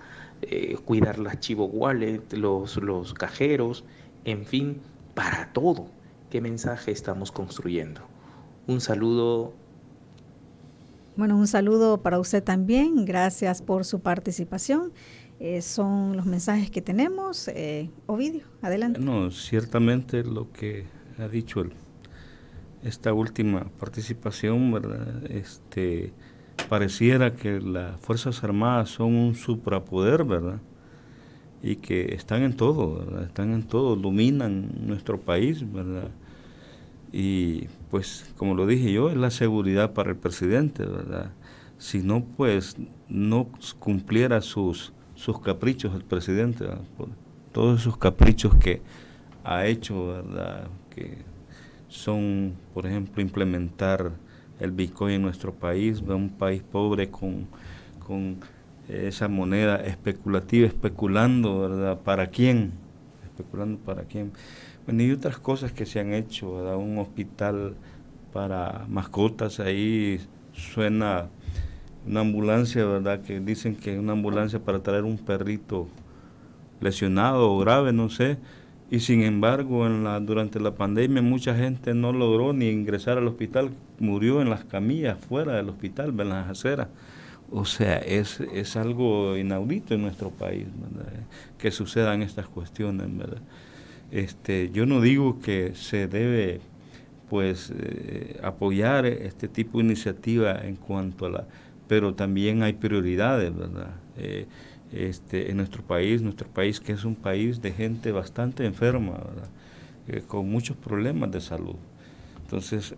cuidar las Chivo Wallet, los cajeros, en fin, para todo. ¿Qué mensaje estamos construyendo? Un saludo. Bueno, un saludo para usted también. Gracias por su participación. Son los mensajes que tenemos. Ovidio, adelante. No, ciertamente lo que ha dicho esta última participación, ¿verdad? Pareciera que las Fuerzas Armadas son un suprapoder, ¿verdad? Y que están en todo, ¿verdad? Están en todo, dominan nuestro país, ¿verdad? Y pues, como lo dije yo, es la seguridad para el presidente, ¿verdad? Si no, pues, no cumpliera sus caprichos el presidente, ¿verdad? Por todos esos caprichos que ha hecho, ¿verdad? Que son, por ejemplo, implementar el Bitcoin en nuestro país, ¿verdad? Un país pobre con esa moneda especulativa, especulando, ¿verdad? ¿Para quién? Especulando para quién. Bueno, y otras cosas que se han hecho, ¿verdad? Un hospital para mascotas, ahí suena una ambulancia, ¿verdad? Que dicen que es una ambulancia para traer un perrito lesionado o grave, no sé, y sin embargo durante la pandemia mucha gente no logró ni ingresar al hospital, murió en las camillas fuera del hospital, en las aceras. O sea, es algo inaudito en nuestro país, ¿verdad? Que sucedan estas cuestiones, ¿verdad? Yo no digo que se debe pues apoyar este tipo de iniciativa en cuanto a pero también hay prioridades, ¿verdad? En nuestro país que es un país de gente bastante enferma, ¿verdad? Con muchos problemas de salud. Entonces,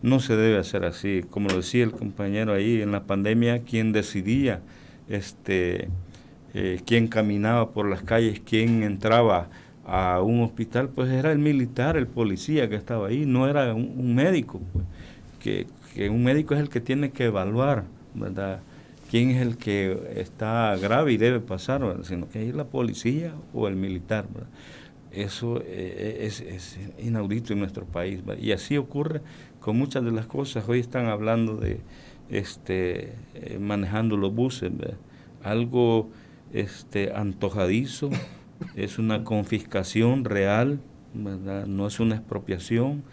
no se debe hacer así. Como lo decía el compañero ahí, en la pandemia, quien decidía, quién caminaba por las calles, quién entraba a un hospital, pues era el militar, el policía que estaba ahí, no era un médico, pues, que un médico es el que tiene que evaluar, ¿verdad?, quién es el que está grave y debe pasar, ¿verdad?, sino que es la policía o el militar, ¿verdad? Eso es inaudito en nuestro país, ¿verdad? Y así ocurre con muchas de las cosas. Hoy están hablando de manejando los buses, ¿verdad? Algo antojadizo, es una confiscación real, ¿verdad? No es una expropiación,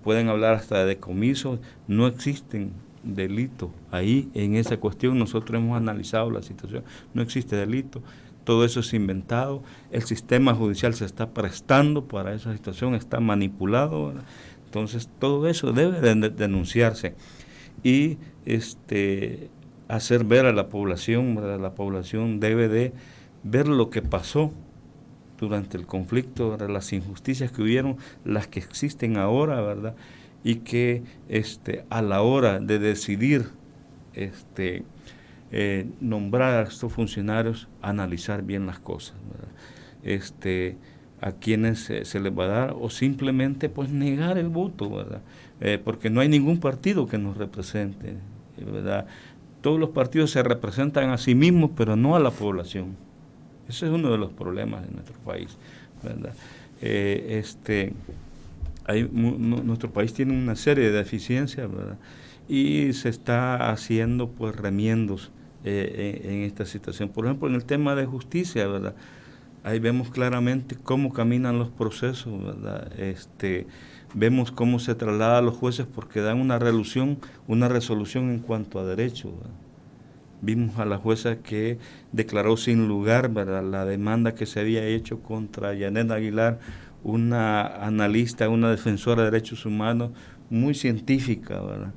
pueden hablar hasta de decomiso, no existen delitos ahí. En esa cuestión nosotros hemos analizado la situación, no existe delito, todo eso es inventado, el sistema judicial se está prestando para esa situación, está manipulado, ¿verdad? Entonces todo eso debe de denunciarse y hacer ver a la población, ¿verdad? La población debe de ver lo que pasó durante el conflicto, ¿verdad?, las injusticias que hubieron, las que existen ahora, ¿verdad?, y que a la hora de decidir nombrar a estos funcionarios, analizar bien las cosas, ¿verdad? A quienes se les va a dar, o simplemente pues negar el voto, ¿verdad? Porque no hay ningún partido que nos represente, ¿verdad? Todos los partidos se representan a sí mismos, pero no a la población. Ese es uno de los problemas de nuestro país, ¿verdad? Nuestro país tiene una serie de deficiencias, ¿verdad? Y se está haciendo pues remiendos en esta situación. Por ejemplo, en el tema de justicia, ¿verdad?, ahí vemos claramente cómo caminan los procesos, ¿verdad? Vemos cómo se traslada a los jueces porque dan una resolución en cuanto a derecho, ¿verdad? Vimos a la jueza que declaró sin lugar, ¿verdad?, la demanda que se había hecho contra Yanet Aguilar, una analista, una defensora de derechos humanos muy científica, ¿verdad?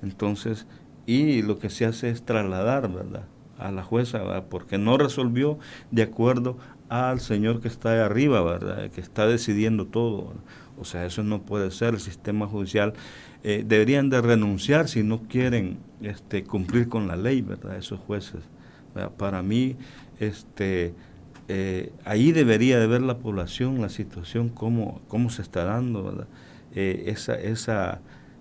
Entonces, y lo que se hace es trasladar, ¿verdad?, a la jueza, ¿verdad?, porque no resolvió de acuerdo al señor que está ahí arriba, ¿verdad?, que está decidiendo todo, ¿verdad? O sea, eso no puede ser. El sistema judicial deberían de renunciar si no quieren cumplir con la ley, ¿verdad?, esos jueces, ¿verdad? Para mí, ahí debería de ver la población la situación, cómo se está dando, ¿verdad?,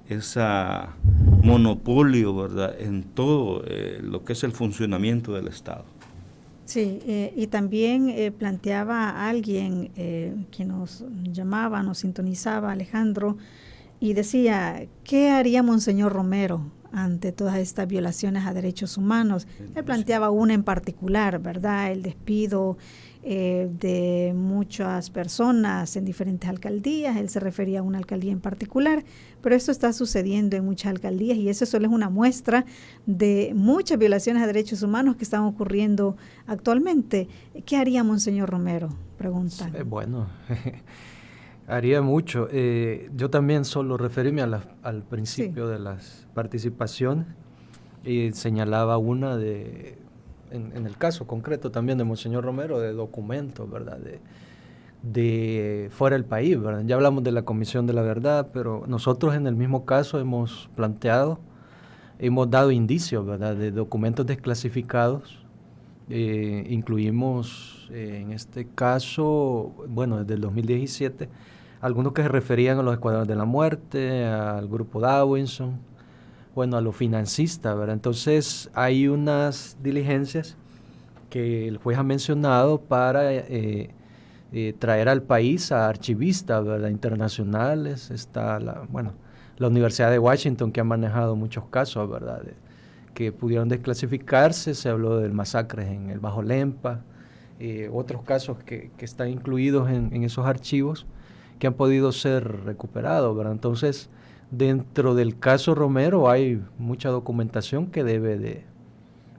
esa monopolio, ¿verdad?, en todo lo que es el funcionamiento del Estado. Sí, y también planteaba alguien que nos llamaba, nos sintonizaba, Alejandro, y decía, ¿qué haría Monseñor Romero ante todas estas violaciones a derechos humanos? Él planteaba una en particular, ¿verdad?, el despido de muchas personas en diferentes alcaldías. Él se refería a una alcaldía en particular, pero esto está sucediendo en muchas alcaldías y eso solo es una muestra de muchas violaciones a derechos humanos que están ocurriendo actualmente. ¿Qué haría Monseñor Romero? Pregunta. Bueno, haría mucho. Yo también solo referirme al principio de las participaciones y señalaba una en el caso concreto también de Monseñor Romero, de documentos, ¿verdad?, de fuera del país, ¿verdad? Ya hablamos de la Comisión de la Verdad, pero nosotros en el mismo caso hemos dado indicios, ¿verdad?, de documentos desclasificados. Incluimos en este caso, bueno, desde el 2017, algunos que se referían a los Escuadrones de la Muerte, al grupo Dawinson, bueno, a los financistas, ¿verdad? Entonces hay unas diligencias que el juez ha mencionado para traer al país a archivistas, ¿verdad?, internacionales. Está la Universidad de Washington, que ha manejado muchos casos, ¿verdad?, que pudieron desclasificarse. Se habló de masacres en el Bajo Lempa, otros casos que están incluidos en esos archivos que han podido ser recuperados, ¿verdad? Entonces, dentro del caso Romero hay mucha documentación que debe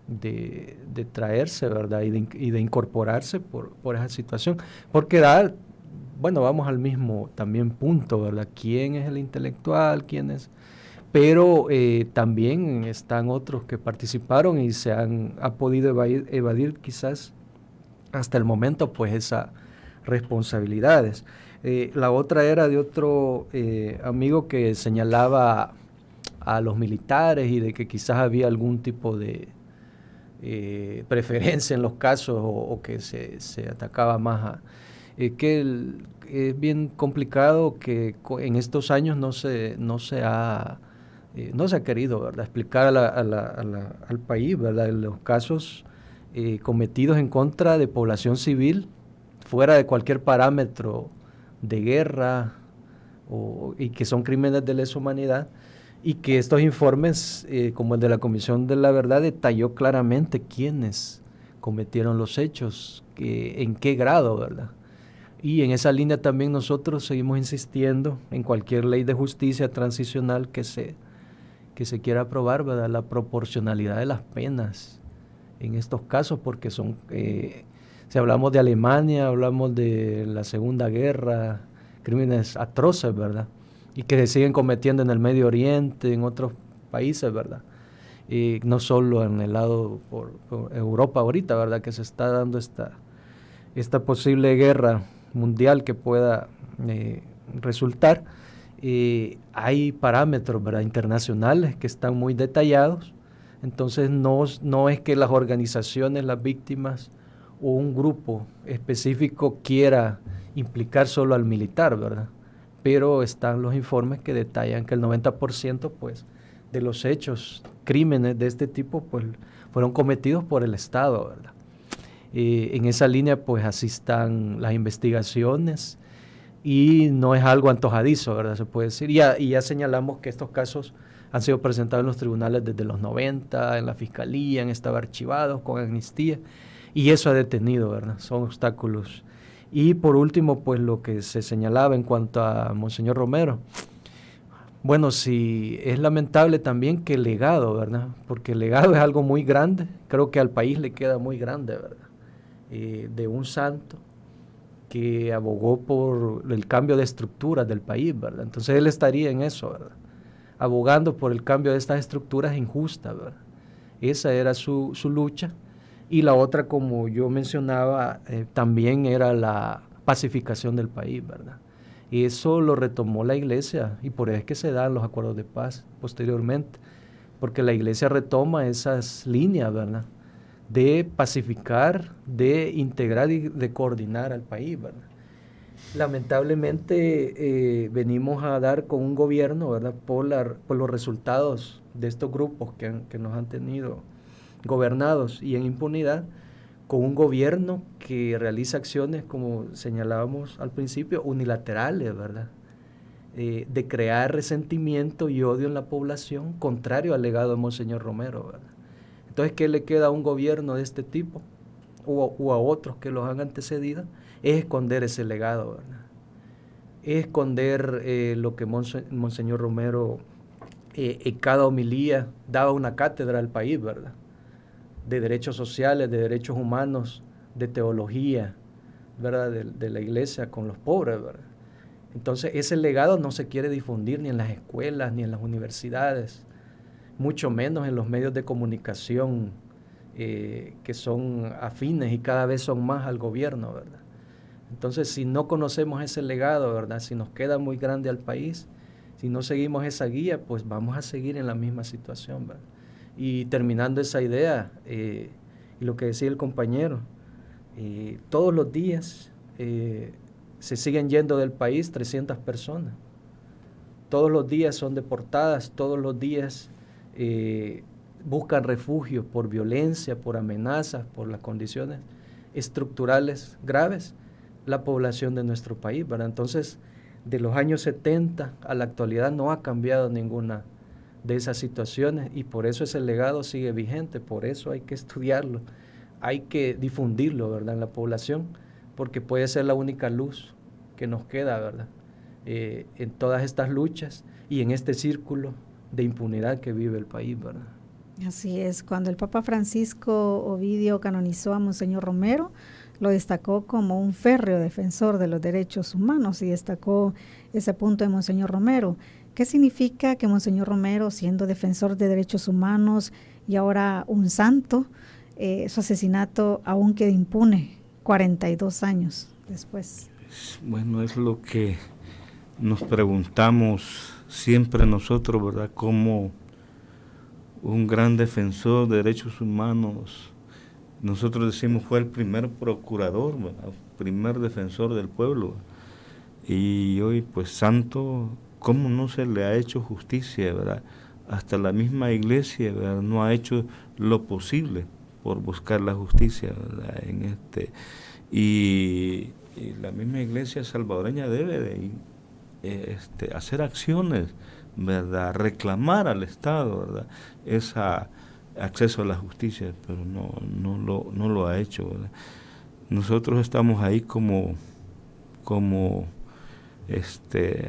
de traerse, ¿verdad? Y de incorporarse por esa situación. Porque vamos al mismo también punto, ¿verdad? ¿Quién es el intelectual? ¿Quién es? Pero también están otros que participaron y ha podido evadir quizás hasta el momento pues esas responsabilidades. La otra era de otro amigo que señalaba a los militares y de que quizás había algún tipo de preferencia en los casos o que se atacaba más es bien complicado que en estos años no se ha querido, ¿verdad?, explicar al país, ¿verdad?, los casos cometidos en contra de población civil fuera de cualquier parámetro de guerra y que son crímenes de lesa humanidad, y que estos informes, como el de la Comisión de la Verdad, detalló claramente quiénes cometieron los hechos, en qué grado, ¿verdad? Y en esa línea también nosotros seguimos insistiendo en cualquier ley de justicia transicional que se quiera aprobar, ¿verdad?, la proporcionalidad de las penas en estos casos, porque son, si hablamos de Alemania, hablamos de la Segunda Guerra, crímenes atroces, ¿verdad?, y que se siguen cometiendo en el Medio Oriente, en otros países, ¿verdad?, y no solo en el lado por Europa ahorita, ¿verdad?, que se está dando esta posible guerra mundial que pueda resultar. Hay parámetros, ¿verdad?, internacionales que están muy detallados. Entonces no es que las organizaciones, las víctimas o un grupo específico quiera implicar solo al militar, ¿verdad?, pero están los informes que detallan que el 90% pues, de los hechos, crímenes de este tipo, pues, fueron cometidos por el Estado, ¿verdad? En esa línea, pues así están las investigaciones y no es algo antojadizo, ¿verdad?, se puede decir. Y ya señalamos que estos casos han sido presentados en los tribunales desde los 90, en la fiscalía, han estado archivados con amnistía, y eso ha detenido, ¿verdad? Son obstáculos. Y por último, pues lo que se señalaba en cuanto a Monseñor Romero. Bueno, sí, es lamentable también que el legado, ¿verdad?, porque el legado es algo muy grande, creo que al país le queda muy grande, ¿verdad?, de un santo que abogó por el cambio de estructuras del país, ¿verdad? Entonces él estaría en eso, ¿verdad?, abogando por el cambio de estas estructuras injustas, ¿verdad? Esa era su lucha. Y la otra, como yo mencionaba, también era la pacificación del país, ¿verdad? Y eso lo retomó la Iglesia, y por eso es que se dan los acuerdos de paz posteriormente, porque la Iglesia retoma esas líneas, ¿verdad?, de pacificar, de integrar y de coordinar al país, ¿verdad? Lamentablemente venimos a dar con un gobierno, ¿verdad?, por los resultados de estos grupos que nos han tenido gobernados y en impunidad, con un gobierno que realiza acciones, como señalábamos al principio, unilaterales, ¿verdad?, de crear resentimiento y odio en la población, contrario al legado de Monseñor Romero, ¿verdad? Entonces, ¿qué le queda a un gobierno de este tipo o a otros que los han antecedido? Es esconder ese legado, ¿verdad? Es esconder lo que Monseñor Romero en cada homilía daba una cátedra al país, ¿verdad?, de derechos sociales, de derechos humanos, de teología, ¿verdad?, de la Iglesia con los pobres, ¿verdad? Entonces ese legado no se quiere difundir ni en las escuelas, ni en las universidades, mucho menos en los medios de comunicación que son afines y cada vez son más al gobierno, ¿verdad? Entonces, si no conocemos ese legado, ¿verdad?, si nos queda muy grande al país, si no seguimos esa guía, pues vamos a seguir en la misma situación, ¿verdad? Y terminando esa idea, y lo que decía el compañero, todos los días se siguen yendo del país 300 personas. Todos los días son deportadas, todos los días buscan refugio por violencia, por amenazas, por las condiciones estructurales graves, la población de nuestro país, ¿verdad? Entonces, de los años 70 a la actualidad no ha cambiado ninguna de esas situaciones, y por eso ese legado sigue vigente, por eso hay que estudiarlo, hay que difundirlo, ¿verdad?, en la población, porque puede ser la única luz que nos queda, ¿verdad?, en todas estas luchas y en este círculo de impunidad que vive el país, ¿verdad? Así es, cuando el Papa Francisco Ovidio canonizó a Monseñor Romero, lo destacó como un férreo defensor de los derechos humanos y destacó ese punto de Monseñor Romero. ¿Qué significa que Monseñor Romero, siendo defensor de derechos humanos y ahora un santo, su asesinato aún queda impune 42 años después? Bueno, es lo que nos preguntamos siempre nosotros, ¿verdad? Como un gran defensor de derechos humanos, nosotros decimos fue el primer procurador, ¿verdad?, primer defensor del pueblo, y hoy pues santo, ¿cómo no se le ha hecho justicia, verdad? Hasta la misma iglesia, ¿verdad?, no ha hecho lo posible por buscar la justicia, ¿verdad?, y la misma iglesia salvadoreña debe de hacer acciones, ¿verdad?, reclamar al Estado, ¿verdad?, ese acceso a la justicia, pero no lo ha hecho, ¿verdad? Nosotros estamos ahí como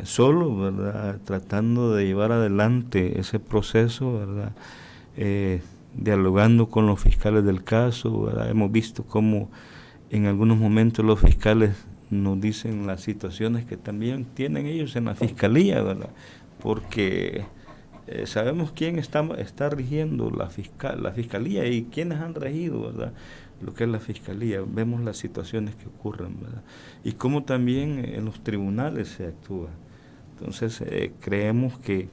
solos, ¿verdad?, tratando de llevar adelante ese proceso, ¿verdad?, dialogando con los fiscales del caso, ¿verdad? Hemos visto cómo en algunos momentos los fiscales nos dicen las situaciones que también tienen ellos en la fiscalía, ¿verdad?, porque sabemos quién está rigiendo la fiscalía y quiénes han regido, ¿verdad?, lo que es la fiscalía. Vemos las situaciones que ocurren, ¿verdad?, y cómo también en los tribunales se actúa. Entonces creemos que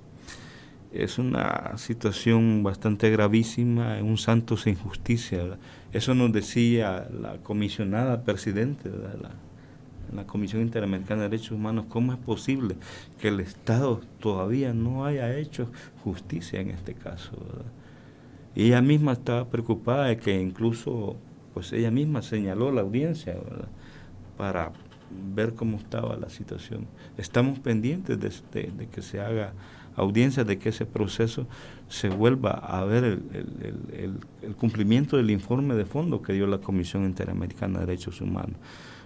es una situación bastante gravísima, un santo sin justicia, ¿verdad? Eso nos decía la comisionada presidente, ¿verdad?, la Comisión Interamericana de Derechos Humanos. ¿Cómo es posible que el Estado todavía no haya hecho justicia en este caso, ¿verdad? Y ella misma estaba preocupada de que incluso, pues ella misma señaló la audiencia, ¿verdad?, para ver cómo estaba la situación. Estamos pendientes de que se haga audiencia, de que ese proceso se vuelva a ver el cumplimiento del informe de fondo que dio la Comisión Interamericana de Derechos Humanos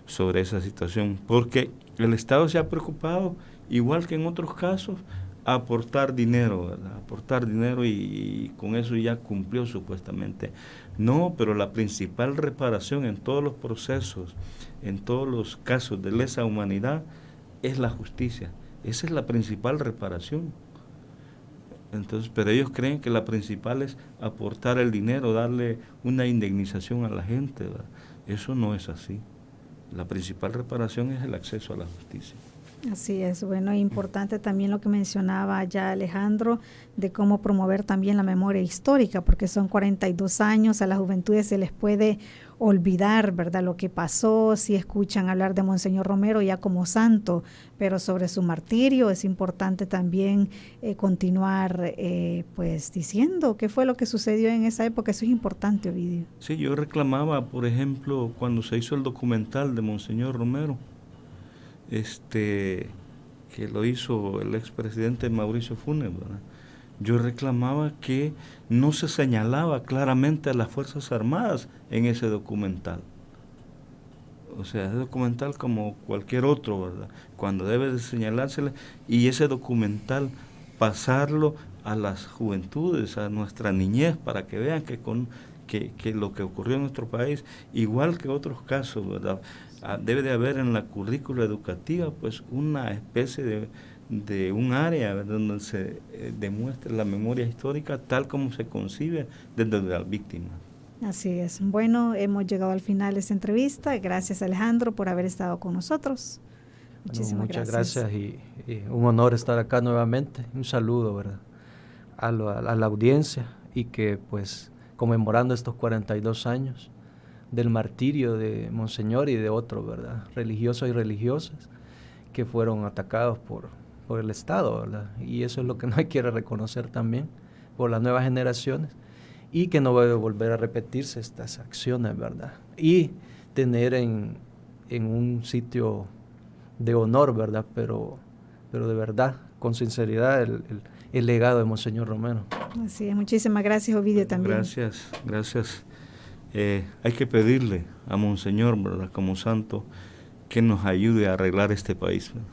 sobre esa situación, porque el Estado se ha preocupado, igual que en otros casos, a aportar dinero, ¿verdad?, aportar dinero y con eso ya cumplió supuestamente. No, pero la principal reparación en todos los procesos, en todos los casos de lesa humanidad, es la justicia. Esa es la principal reparación. Entonces, pero ellos creen que la principal es aportar el dinero, darle una indemnización a la gente, ¿verdad? Eso no es así. La principal reparación es el acceso a la justicia. Así es, bueno, importante también lo que mencionaba ya Alejandro, de cómo promover también la memoria histórica, porque son 42 años, a las juventudes se les puede olvidar, ¿verdad?, lo que pasó, si escuchan hablar de Monseñor Romero ya como santo, pero sobre su martirio es importante también continuar pues diciendo qué fue lo que sucedió en esa época. Eso es importante, Ovidio. Sí, yo reclamaba, por ejemplo, cuando se hizo el documental de Monseñor Romero, que lo hizo el expresidente Mauricio Funes, ¿verdad? Yo reclamaba que no se señalaba claramente a las Fuerzas Armadas en ese documental. O sea, ese documental como cualquier otro, ¿verdad?, cuando debe de señalársele, y ese documental pasarlo a las juventudes, a nuestra niñez, para que vean que lo que ocurrió en nuestro país, igual que otros casos, ¿verdad?, debe de haber en la currícula educativa pues una especie de un área, ¿verdad?, donde se demuestre la memoria histórica tal como se concibe desde las víctimas. Así es. Bueno, hemos llegado al final de esta entrevista. Gracias, Alejandro, por haber estado con nosotros. Muchísimas muchas gracias y un honor estar acá nuevamente. Un saludo, ¿verdad?, a la audiencia, y que pues conmemorando estos 42 años del martirio de Monseñor y de otros, ¿verdad?, religiosos y religiosas que fueron atacados por el Estado, ¿verdad? Y eso es lo que no quiere reconocer también por las nuevas generaciones, y que no debe volver a repetirse estas acciones, ¿verdad? Y tener en un sitio de honor, ¿verdad?, pero de verdad, con sinceridad, el legado de Monseñor Romero. Así es, muchísimas gracias, Ovidio, también. Gracias. hay que pedirle a Monseñor, ¿verdad?, como santo, que nos ayude a arreglar este país, ¿verdad?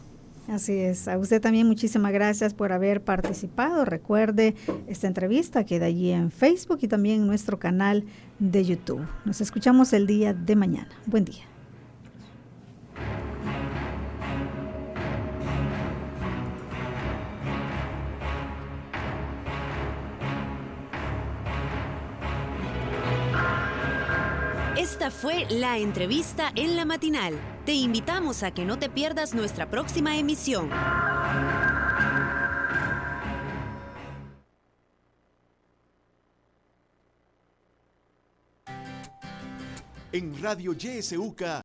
Así es. A usted también muchísimas gracias por haber participado. Recuerde, esta entrevista queda allí en Facebook y también en nuestro canal de YouTube. Nos escuchamos el día de mañana. Buen día. Esta fue la entrevista en la matinal. Te invitamos a que no te pierdas nuestra próxima emisión. En Radio YSUCA